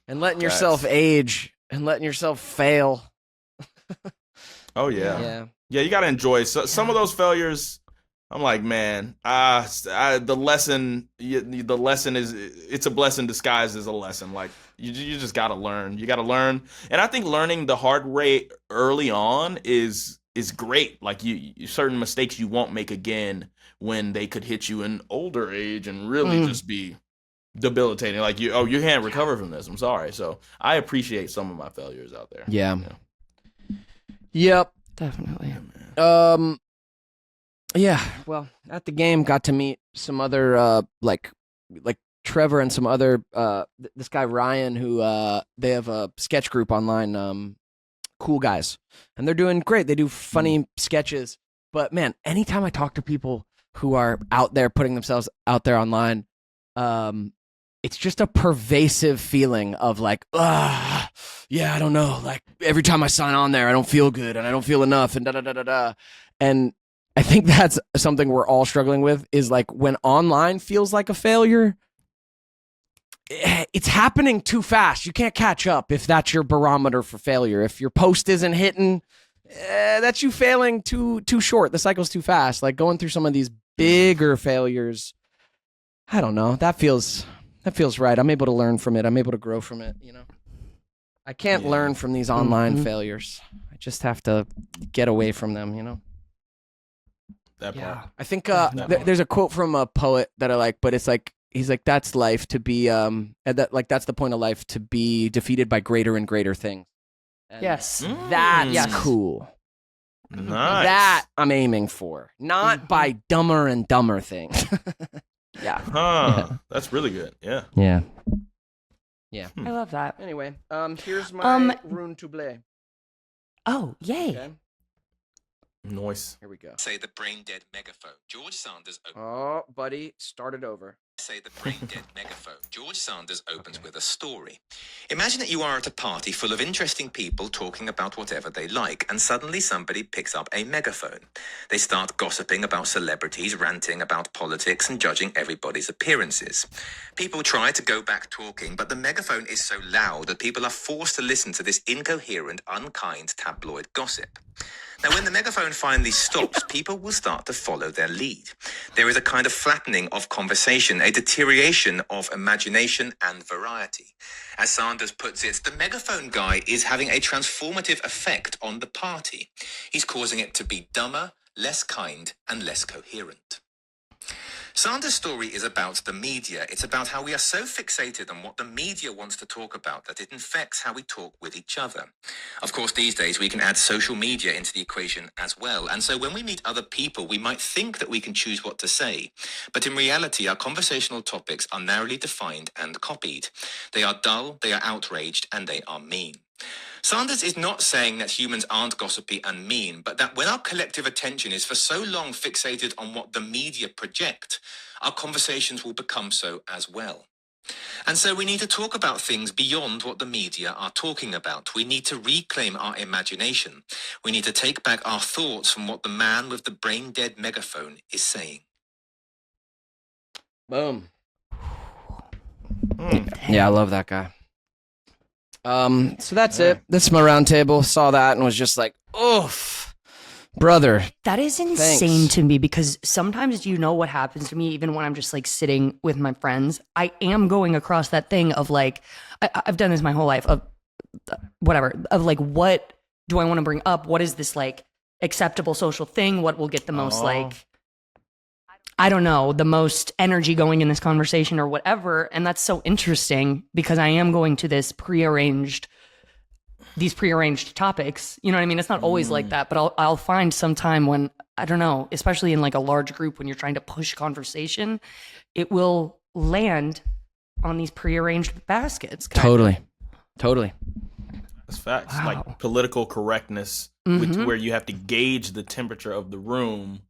and letting yourself age, and letting yourself fail. Oh yeah. Yeah. Yeah, you gotta enjoy some of those failures. I'm like, man, the lesson is it's a blessing disguised as a lesson. Like you just gotta learn. You gotta learn, and I think learning the hard way early on is great. Like you certain mistakes you won't make again when they could hit you in older age and really just be debilitating. Like you can't recover from this. I'm sorry. So I appreciate some of my failures out there. Yeah. Yep. Definitely. Yeah. Well, at the game, got to meet some other like Trevor and some other this guy Ryan who they have a sketch group online. Cool guys, and they're doing great. They do funny sketches. But man, anytime I talk to people who are out there putting themselves out there online, it's just a pervasive feeling of like, yeah, I don't know. Like every time I sign on there, I don't feel good and I don't feel enough and da da da da da. And I think that's something we're all struggling with is like when online feels like a failure, it's happening too fast. You can't catch up if that's your barometer for failure. If your post isn't hitting, that's you failing too short. The cycle's too fast. Like going through some of these bigger failures, I don't know. That feels right. I'm able to learn from it. I'm able to grow from it, you know. I can't learn from these online failures. I just have to get away from them, you know. That part. Yeah. I think there's a quote from a poet that I like, but it's like he's like, that's life to be and that like that's the point of life, to be defeated by greater and greater things. And Yes. that's cool. Nice. That I'm aiming for, not by dumber and dumber things. Yeah. Huh. That's really good. Yeah. Yeah. I love that. Anyway, here's my Um, rune to play. Oh, yay. Okay. Nice. Here we go. Say the brain dead megaphone. George Sanders. Oh, buddy, start it over. Say the brain dead megaphone. George Sanders opens with a story. Imagine that you are at a party full of interesting people talking about whatever they like, and suddenly somebody picks up a megaphone. They start gossiping about celebrities, ranting about politics, and judging everybody's appearances. People try to go back talking, but the megaphone is so loud that people are forced to listen to this incoherent, unkind tabloid gossip. Now, when the megaphone finally stops, people will start to follow their lead. There is a kind of flattening of conversation, a deterioration of imagination and variety. As Sanders puts it, the megaphone guy is having a transformative effect on the party. He's causing it to be dumber, less kind, and less coherent. Sanders' story is about the media. It's about how we are so fixated on what the media wants to talk about that it infects how we talk with each other. Of course, these days we can add social media into the equation as well. And so when we meet other people, we might think that we can choose what to say. But in reality, our conversational topics are narrowly defined and copied. They are dull, they are outraged, and they are mean. Sanders is not saying that humans aren't gossipy and mean, but that when our collective attention is for so long fixated on what the media project, our conversations will become so as well. And so we need to talk about things beyond what the media are talking about. We need to reclaim our imagination. We need to take back our thoughts from what the man with the brain-dead megaphone is saying. Boom. Yeah, I love that guy. So that's it. That's my round table. Saw that and was just like, oof, brother. That is insane to me because sometimes do you know what happens to me even when I'm just like sitting with my friends? I am going across that thing of like, I've done this my whole life of whatever, of like, what do I want to bring up? What is this like acceptable social thing? What will get the most like, I don't know, the most energy going in this conversation or whatever. And that's so interesting because I am going to these prearranged topics. You know what I mean? It's not always like that, but I'll find some time when, I don't know, especially in like a large group when you're trying to push conversation, it will land on these prearranged baskets. Totally. That's facts. Wow. Like political correctness, where you have to gauge the temperature of the room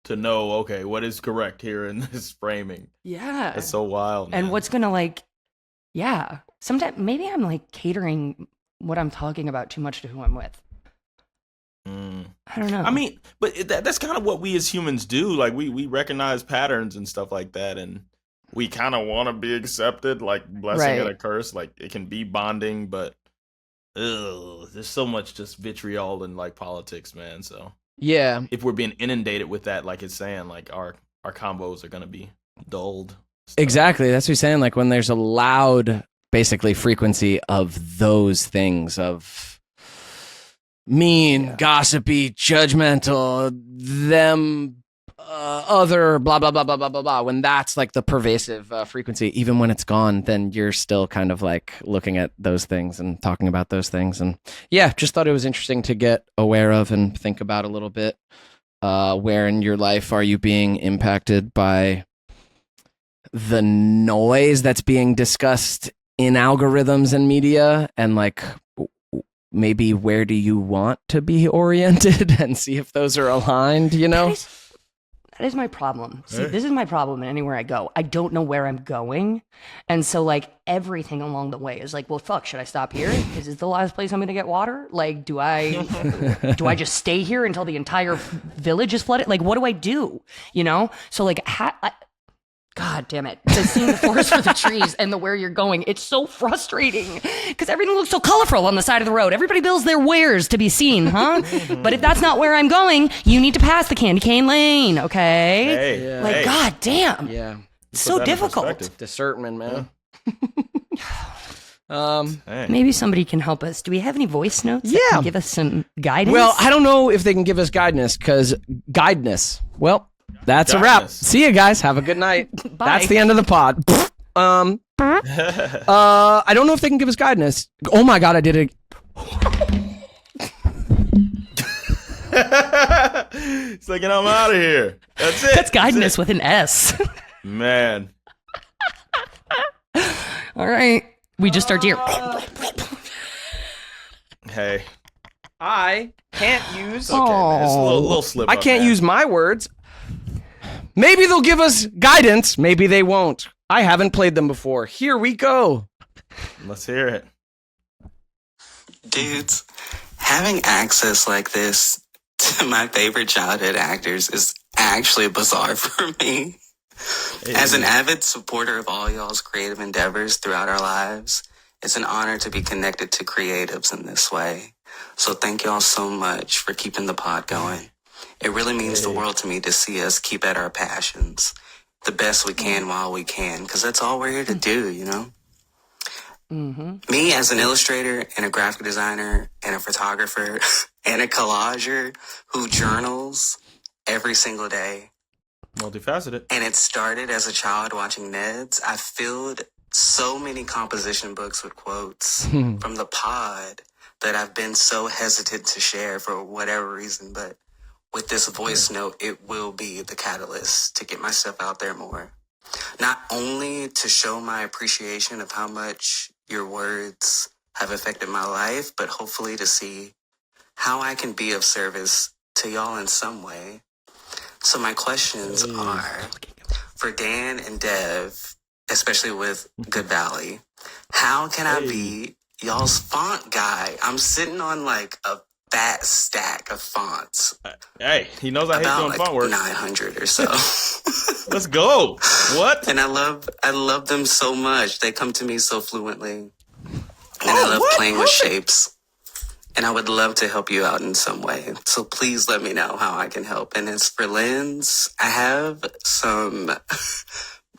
to know, okay, what is correct here in this framing. Yeah. That's so wild. And man. what's going to like, yeah. Sometimes maybe I'm like catering what I'm talking about too much to who I'm with. I don't know. I mean, but that's kind of what we as humans do. Like we recognize patterns and stuff like that, and we kind of want to be accepted, like blessing and a curse. Like it can be bonding, but there's so much just vitriol in like politics, man. So Yeah. if we're being inundated with that, like it's saying, like our combos are gonna be dulled. Exactly. That's what he's saying. Like when there's a loud, basically, frequency of those things, of mean, gossipy, judgmental, them, other, blah, blah, blah, blah, blah, blah, blah. When that's like the pervasive frequency, even when it's gone, then you're still kind of like looking at those things and talking about those things. And yeah, just thought it was interesting to get aware of and think about a little bit. Where in your life are you being impacted by the noise that's being discussed in algorithms and media, and like maybe where do you want to be oriented and see if those are aligned, you know? That is my problem. See, this is my problem anywhere I go. I don't know where I'm going. And so, like, everything along the way is like, well, fuck, should I stop here? Is this the last place I'm going to get water? Like, do I just stay here until the entire village is flooded? Like, what do I do? You know? So, like, God damn it. The seeing the forest for the trees and the where you're going, it's so frustrating because everything looks so colorful on the side of the road. Everybody builds their wares to be seen, huh? But if that's not where I'm going, you need to pass the candy cane lane, okay? Hey, like, hey. God damn. Yeah. It's so that in difficult. perspective. Discernment, man. Hey. Maybe somebody can help us. Do we have any voice notes that Yeah. can give us some guidance? Well, I don't know if they can give us guidance, because well, that's a wrap. Guidance. See you guys. Have a good night. Bye. That's the end of the pod. I don't know if they can give us guidance. Oh my God, I did it. It's like, I'm out of here. That's it. That's guidance with an S. Man. All right. We just start here. Hey. I can't use. Okay, man. It's a little slip I up, can't man. use my words. Maybe they'll give us guidance. Maybe they won't. I haven't played them before. Here we go. Let's hear it. Dudes, having access like this to my favorite childhood actors is actually bizarre for me. As an avid supporter of all y'all's creative endeavors throughout our lives, it's an honor to be connected to creatives in this way. So thank y'all so much for keeping the pod going. It really means the world to me to see us keep at our passions the best we can while we can, because that's all we're here to do, you know? Me as an illustrator and a graphic designer and a photographer and a collager who journals every single day. Multifaceted. And it started as a child watching Neds. I filled so many composition books with quotes from the pod that I've been so hesitant to share for whatever reason. But with this voice note, it will be the catalyst to get myself out there more. Not only to show my appreciation of how much your words have affected my life, but hopefully to see how I can be of service to y'all in some way. So my questions are, for Dan and Dev, especially with Good Valley, how can I be y'all's font guy? I'm sitting on like a fat stack of fonts. Hey, he knows I hate About doing like font work. 900 or so. Let's go. What? And I love them so much. They come to me so fluently. And I love playing with shapes. And I would love to help you out in some way. So please let me know how I can help. And as for Lynn's, I have some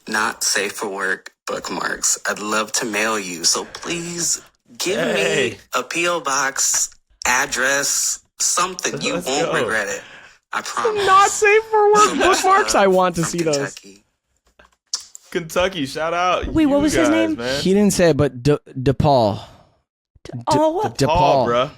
not safe for work bookmarks I'd love to mail you. So please give me a P.O. box, address, something. You Let's won't go. regret it. I promise. Not safe for work bookmarks. I want to From see those. Kentucky. Kentucky, shout out. Wait, what you was his guys, name? Man. He didn't say it, but DePaul. Oh, Paul, bruh.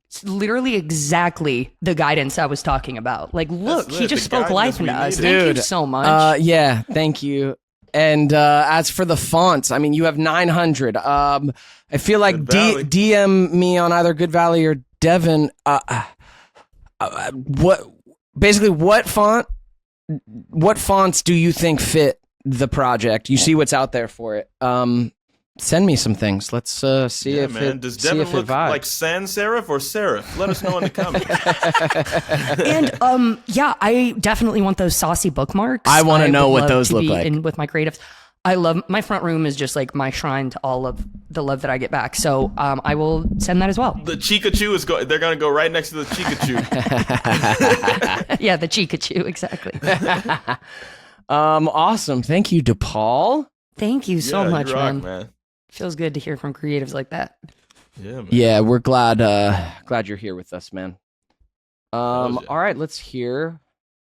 it's literally exactly the guidance I was talking about. Like, look, That's he lit. just The spoke guidance life we into us. needed. Thank you Dude, so much. Yeah, thank you. And as for the fonts, I mean, you have 900. I feel like Good Valley. DM me on either Good Valley or Devin. What fonts do you think fit the project? You see what's out there for it. Send me some things. Let's see if man. it Does see Devin if it look vibes. like sans serif or serif? Let us know in the comments. And yeah, I definitely want those saucy bookmarks. I wanna know would what love those to look be like. in with my creatives. I love my front room is just like my shrine to all of the love that I get back. So I will send that as well. The Chikachu is they're gonna go right next to the Chikachu. Yeah, the Chikachu, exactly. Awesome. Thank you, DePaul. Thank you so Yeah, much, you rock, man. Feels good to hear from creatives like that. Yeah, man. Yeah, we're glad you're here with us, man. Hells yeah. All right, let's hear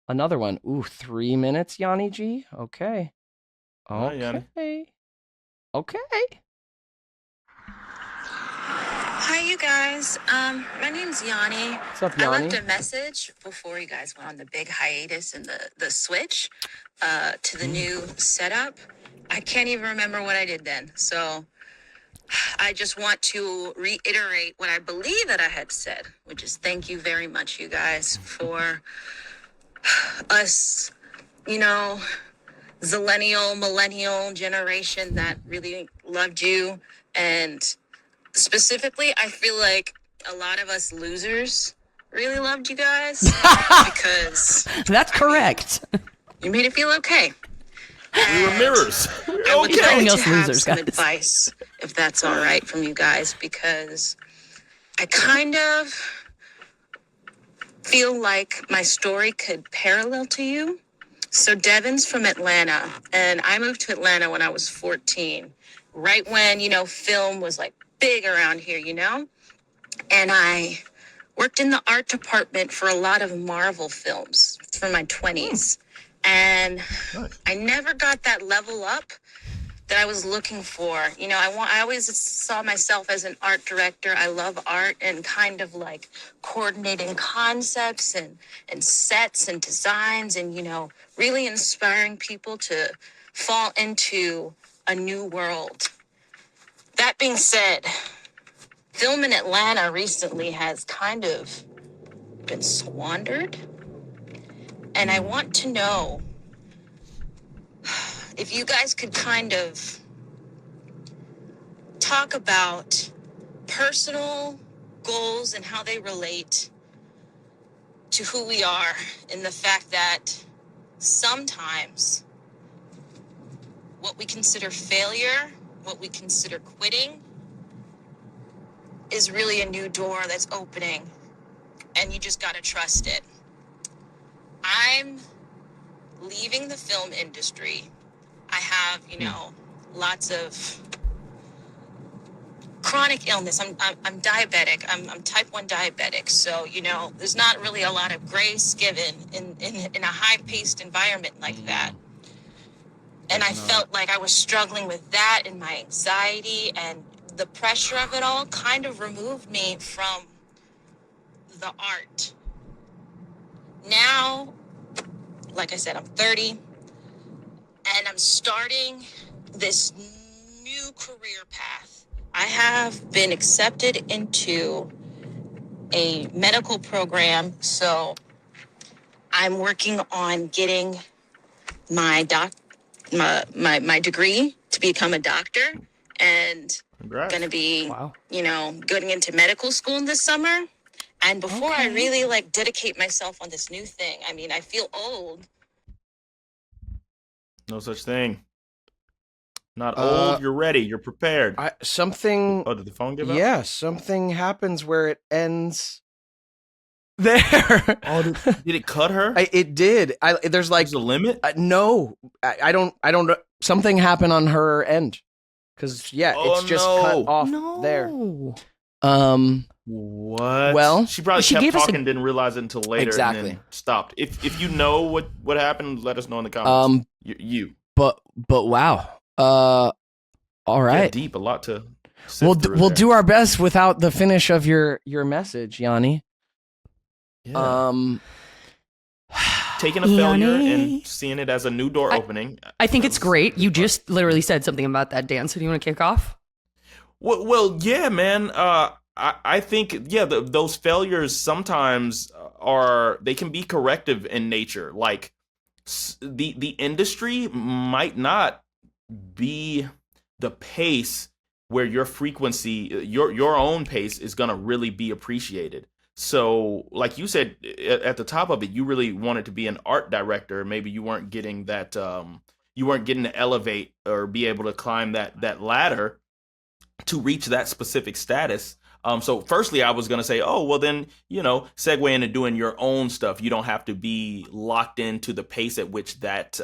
another one. Ooh, 3 minutes, Yanni G. Okay. All right, Yanni. Okay. Hi, you guys. My name's Yanni. What's up, I Yanni? left a message before you guys went on the big hiatus and the switch to the new setup. I can't even remember what I did then. So I just want to reiterate what I believe that I had said, which is thank you very much, you guys, for us, zillennial, millennial generation that really loved you. And specifically, I feel like a lot of us losers really loved you guys because That's correct. you made it feel okay. We were mirrors. We were I would okay. like Telling to us have losers, some guys. advice, if that's all right from you guys, because I kind of feel like my story could parallel to you. So Devin's from Atlanta, and I moved to Atlanta when I was 14, right when, film was like big around here, And I worked in the art department for a lot of Marvel films for my 20s. And I never got that level up that I was looking for. I always saw myself as an art director. I love art and kind of like coordinating concepts and sets and designs and, really inspiring people to fall into a new world. That being said, film in Atlanta recently has kind of been squandered. And I want to know if you guys could kind of talk about personal goals and how they relate to who we are, and the fact that sometimes what we consider failure, what we consider quitting, is really a new door that's opening, and you just got to trust it. I'm leaving the film industry. I have, lots of chronic illness. I'm diabetic. I'm type 1 diabetic. So, there's not really a lot of grace given in a high-paced environment like that. And I felt like I was struggling with that and my anxiety, and the pressure of it all kind of removed me from the art. Now, like I said, I'm 30, and I'm starting this new career path. I have been accepted into a medical program, so I'm working on getting my degree to become a doctor, and Congrats. going to be, Wow. going into medical school this summer. And before I really dedicate myself on this new thing, I feel old. No such thing. Not old. You're ready. You're prepared. Something. Oh, did the phone give out? Yeah, something happens where it ends there. Oh, did it cut her? It did. There's like There's a limit? no. I don't know. Something happened on her end. Because it's just cut off there. What? Well, she probably she kept gave us talking, didn't realize it until later, Exactly. and then stopped. If you know what happened, let us know in the comments. You. But wow. All right. Yeah, deep, a lot to. Sift through We'll there. do our best without the finish of your message, Yanni. Yeah. taking a failure Yanni. and seeing it as a new door opening. I think it's great. You just literally said something about that, Dan. So do you want to kick off? Well, yeah, man. I think those failures sometimes they can be corrective in nature. Like the industry might not be the pace where your frequency, your own pace is gonna really be appreciated. So, like you said at the top of it, you really wanted to be an art director. Maybe you weren't getting that, you weren't getting to elevate or be able to climb that ladder to reach that specific status. So firstly, I was going to say, oh, well, then, segue into doing your own stuff. You don't have to be locked into the pace at which that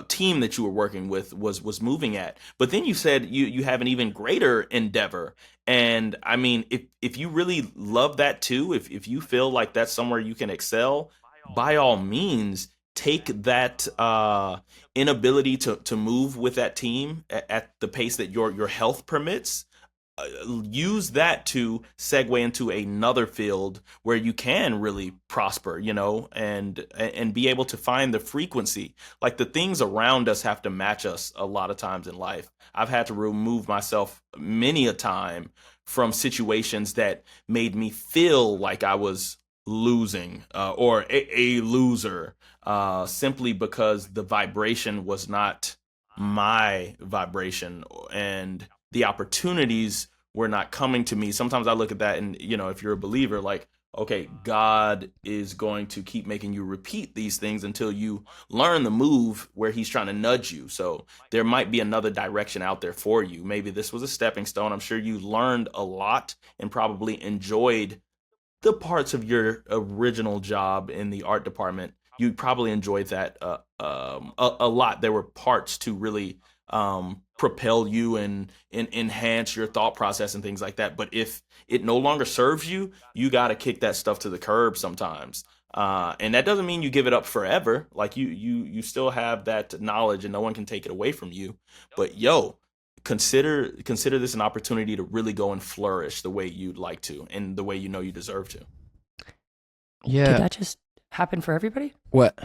team that you were working with was moving at. But then you said you have an even greater endeavor. And I mean, if you really love that too, if you feel like that's somewhere you can excel, by all means, take that inability to move with that team at the pace that your health permits. Use that to segue into another field where you can really prosper, and be able to find the frequency. Like the things around us have to match us a lot of times in life. I've had to remove myself many a time from situations that made me feel like I was losing or a loser, simply because the vibration was not my vibration and the opportunities were not coming to me. Sometimes I look at that and, if you're a believer, like, okay, God is going to keep making you repeat these things until you learn the move where he's trying to nudge you. So there might be another direction out there for you. Maybe this was a stepping stone. I'm sure you learned a lot and probably enjoyed the parts of your original job in the art department. You probably enjoyed that a lot. There were parts to really propel you and enhance your thought process and things like that. But if it no longer serves you, you got to kick that stuff to the curb sometimes. And that doesn't mean you give it up forever. Like you still have that knowledge and no one can take it away from you. But consider this an opportunity to really go and flourish the way you'd like to and the way you deserve to. Yeah. Did that just happen for everybody? What?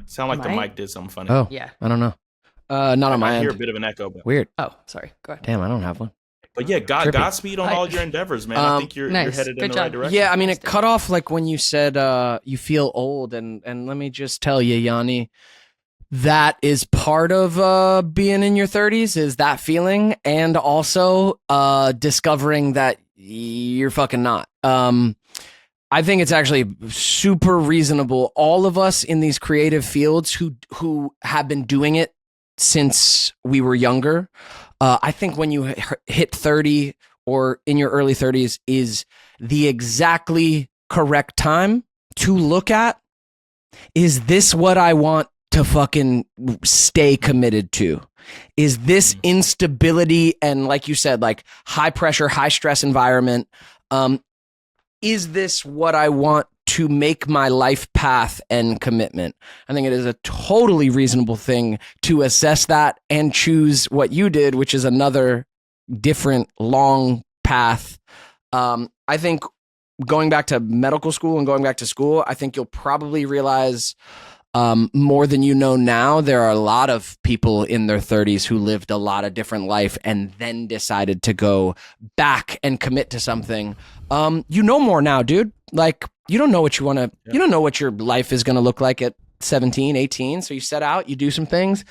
Sound like the Mic? mic did something funny. Oh, Yeah. I don't know. Not on my I hear a end. bit of an echo, but Weird. Oh, sorry. Go ahead. Damn, I don't have one. yeah, Trippy. Godspeed on all your endeavors, man. I think you're nice. headed Good in the job. right direction. Yeah, I mean, it cut off like when you said you feel old, and let me just tell you, Yanni, that is part of being in your 30s, is that feeling, and also discovering that you're fucking not. I think it's actually super reasonable. All of us in these creative fields who have been doing it since we were younger, I think when you hit 30 or in your early 30s is the exactly correct time to look at, is this what I want to fucking stay committed to? Is this instability and, like you said, like high pressure, high stress environment, is this what I want to make my life path and commitment? I think it is a totally reasonable thing to assess that and choose what you did, which is another different long path. I think going back to medical school and going back to school, I think you'll probably realize more than you know now. There are a lot of people in their 30s who lived a lot of different life and then decided to go back and commit to something. You know more now, dude. Like, you don't know what you want to, you don't know what your life is going to look like at 17, 18. So you set out, you do some things.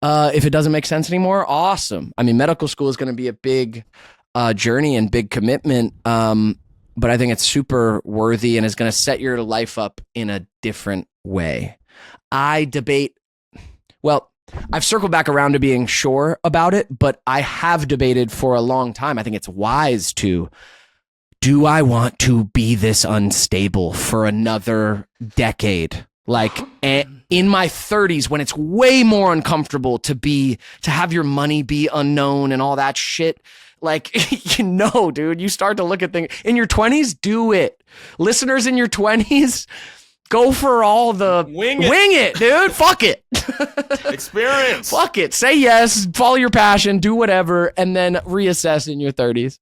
If it doesn't make sense anymore, awesome. I mean, medical school is going to be a big journey and big commitment. But I think it's super worthy and is going to set your life up in a different way. I debate, well, I've circled back around to being sure about it, but I have debated for a long time. I think it's wise to, do I want to be this unstable for another decade? Like in my 30s, when it's way more uncomfortable to have your money be unknown and all that shit. Like, dude, you start to look at things in your 20s, do it. Listeners in your 20s, go for all the wing it, dude. Fuck it. Experience. Fuck it. Say yes, follow your passion, do whatever, and then reassess in your 30s.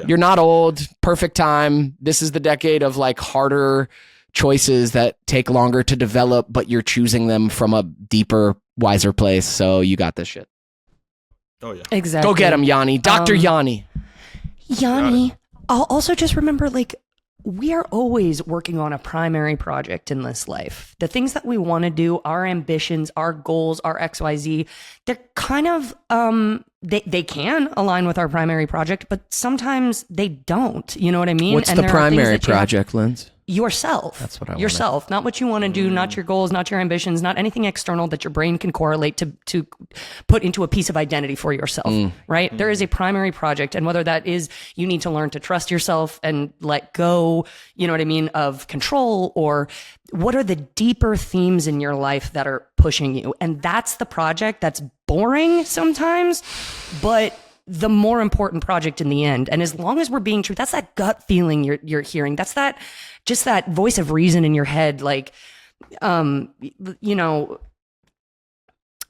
You're not old. Perfect time. This is the decade of like harder choices that take longer to develop, but you're choosing them from a deeper, wiser place. So you got this shit. Oh yeah. Exactly. Go get him, Yanni. Dr. Yanni. Yanni. I'll also just remember, like, we are always working on a primary project in this life. The things that we want to do, our ambitions, our goals, our XYZ, they're kind of, they can align with our primary project, but sometimes they don't. You know what I mean? What's And the there are things primary that you have- project, Linz? Yourself. That's what I want. Yourself, not what you want to do, not your goals, not your ambitions, not anything external that your brain can correlate to put into a piece of identity for yourself, right? There is a primary project, and whether that is you need to learn to trust yourself and let go, you know what I mean, of control, or what are the deeper themes in your life that are pushing you? And that's the project that's boring sometimes, but the more important project in the end. And as long as we're being true, that's that gut feeling you're hearing. That's that, just that voice of reason in your head. Like, you know,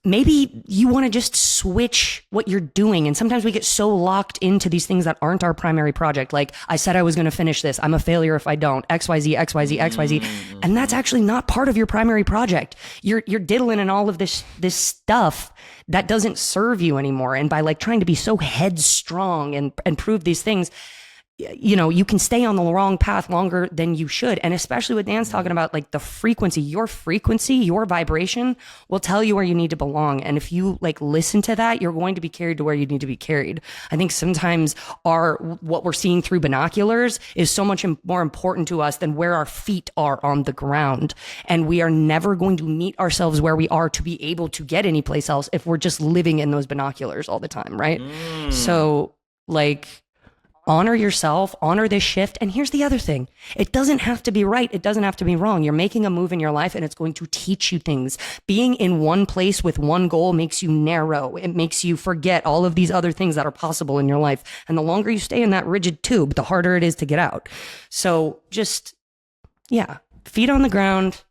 maybe you want to just switch what you're doing. And sometimes we get so locked into these things that aren't our primary project. Like, I said I was going to finish this. I'm a failure if I don't. XYZ, XYZ, XYZ. And that's actually not part of your primary project. You're diddling in all of this stuff that doesn't serve you anymore. And by like trying to be so headstrong and prove these things, you know, you can stay on the wrong path longer than you should. And especially with Dan's talking about like the frequency, your vibration will tell you where you need to belong. And if you like listen to that, you're going to be carried to where you need to be carried. I think sometimes what we're seeing through binoculars is so much more important to us than where our feet are on the ground. And we are never going to meet ourselves where we are to be able to get anyplace else if we're just living in those binoculars all the time, right? So like, honor yourself, honor this shift. And here's the other thing. It doesn't have to be right. It doesn't have to be wrong. You're making a move in your life and it's going to teach you things. Being in one place with one goal makes you narrow. It makes you forget all of these other things that are possible in your life. And the longer you stay in that rigid tube, the harder it is to get out. So just, yeah, feet on the ground,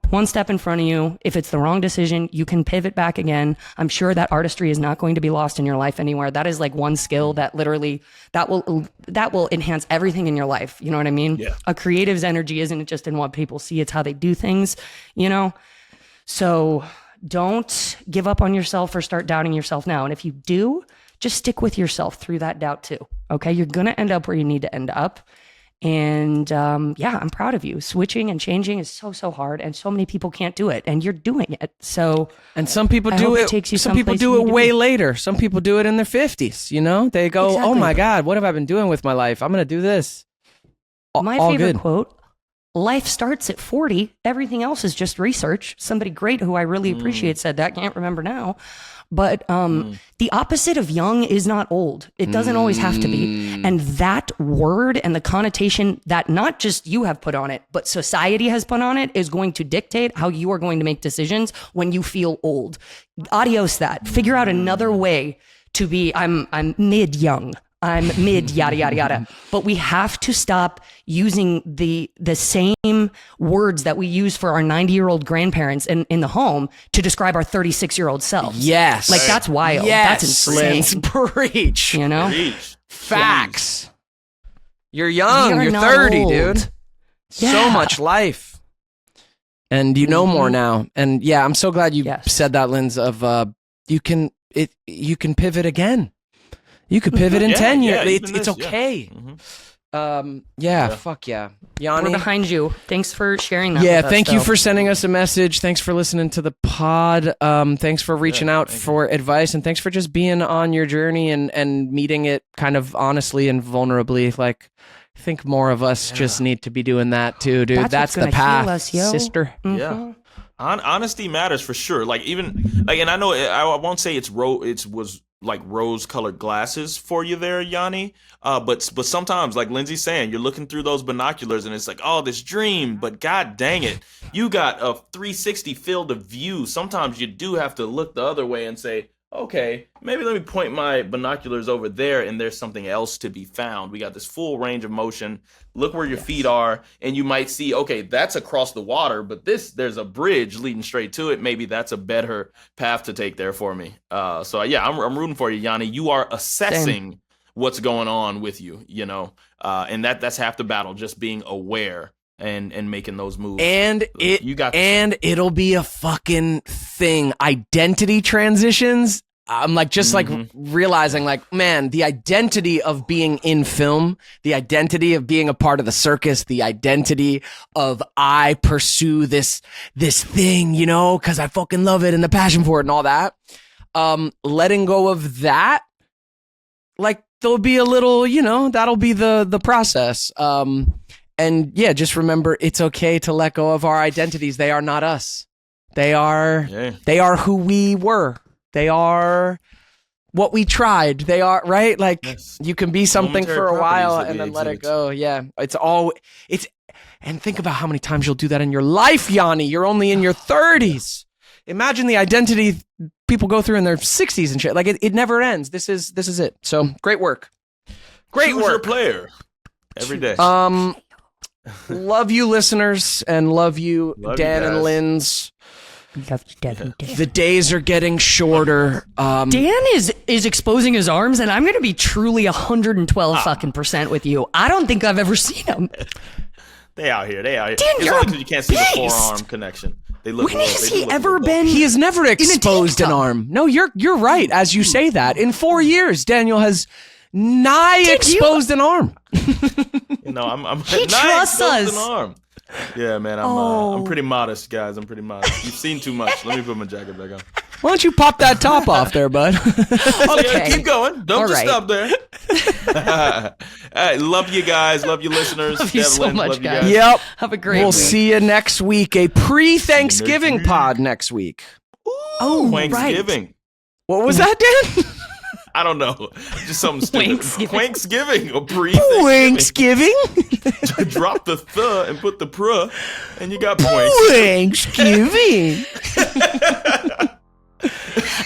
one step in front of you. If it's the wrong decision, you can pivot back again. I'm sure that artistry is not going to be lost in your life anywhere. That is like one skill that literally that will enhance everything in your life. You know what I mean? Yeah. A creative's energy isn't just in what people see, it's how they do things, you know? So don't give up on yourself or start doubting yourself now. And if you do, just stick with yourself through that doubt too. Okay? You're going to end up where you need to end up. And yeah, I'm proud of you. Switching and changing is so hard, and so many people can't do it, and you're doing it. So, and some people do it. Some people do it way later. Some people do it in their 50s. You know, they go, Exactly. "Oh my God, what have I been doing with my life? I'm gonna do this." My All favorite good. quote: "Life starts at 40. Everything else is just research." Somebody great who I really appreciate said that. Can't remember now. But the opposite of young is not old. It doesn't always have to be. And that word and the connotation that not just you have put on it, but society has put on it is going to dictate how you are going to make decisions when you feel old. Adios that. Figure out another way to be, I'm mid-young. I'm mid, yada, yada, yada. But we have to stop using the same words that we use for our 90-year-old grandparents in the home to describe our 36-year-old selves. Yes, Like, that's wild. Yes, That's Linz, insane. preach. You know? Preach. Facts. You're young. We are You're not 30, old. dude. So Yeah. much life, and you know more now. And yeah, I'm so glad you Yes. said that, Linz. Of you can pivot again. You could pivot in 10 years. even It's this, yeah. okay. Fuck yeah. We're Yanni. behind you. Thanks for sharing that. Yeah, with us, thank you though. for sending us a message. Thanks for listening to the pod. Thanks for reaching out for advice, and thanks for just being on your journey and meeting it kind of honestly and vulnerably. Like, I think more of us just need to be doing that too, dude. That's That's what's the gonna heal path, us, yo. sister. Yeah. Honesty matters for sure. Like, even like, and I know I won't say it was like rose-colored glasses for you there, Yanni. But sometimes, like Lindsay's saying, you're looking through those binoculars and it's like, oh, this dream. But god dang it, you got a 360 field of view. Sometimes you do have to look the other way and say, okay, maybe let me point my binoculars over there and there's something else to be found. We got this full range of motion. Look where your feet are, and you might see, okay, that's across the water, but there's a bridge leading straight to it. Maybe that's a better path to take there for me. So yeah, I'm rooting for you, Yanni. You are assessing what's going on with you, you know, and that's half the battle, just being aware and making those moves. And it'll be a fucking thing. Identity transitions. I'm like realizing like, man, the identity of being in film, the identity of being a part of the circus, the identity of I pursue this thing, you know, because I fucking love it and the passion for it and all that. Letting go of that, like there'll be a little, you know, that'll be the process. And yeah, just remember, it's okay to let go of our identities. They are not us. They are who we were. They are what we tried. They are, right? Like, you can be something for a while and then let it go. Yeah. And think about how many times you'll do that in your life, Yanni. You're only in your 30s. Imagine the identity people go through in their 60s and shit. Like, it never ends. This is it. So, great work. Choose your player every day. Love you, listeners, and love you, Dan and Linz. Love you, Devin. The days are getting shorter. Dan is exposing his arms, and I'm going to be truly 112% with you. I don't think I've ever seen him. They out here. Dan, it's only because you can't see the forearm connection. They look. When has he ever been? He has never exposed an arm. No, you're right. As you say that, in 4 years, Daniel has exposed an arm. You know, I'm he trusts us. An arm. Yeah, man, I'm pretty modest, guys. I'm pretty modest. You've seen too much. Let me put my jacket back on. Why don't you pop that top off there, bud? Okay. Keep going. Don't just stop there. All right, love you guys. Love you listeners. Love you so much, love guys. You Yep. Have a great we'll week. see you next week. A pre-Thanksgiving pod next week. Oh, Thanksgiving. right. What was that, Dan? I don't know. Just something stupid. Thanksgiving or Thanksgiving? Drop the th and put the pr, and you got Thanksgiving.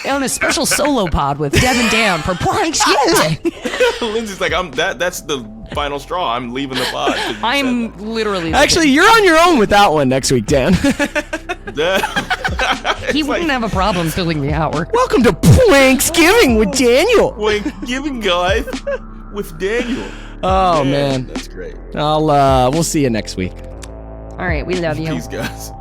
On a special solo pod with Devin Dan for Thanksgiving. Lindsay's like, that's the final straw. I'm leaving the pod. I'm literally Actually, you're on your own with that one next week, Dan. he wouldn't have a problem filling the hour. Welcome to Thanksgiving with Daniel. Thanksgiving, guys, with Daniel. Oh man, that's great. we'll see you next week. All right, we love you. Peace, guys.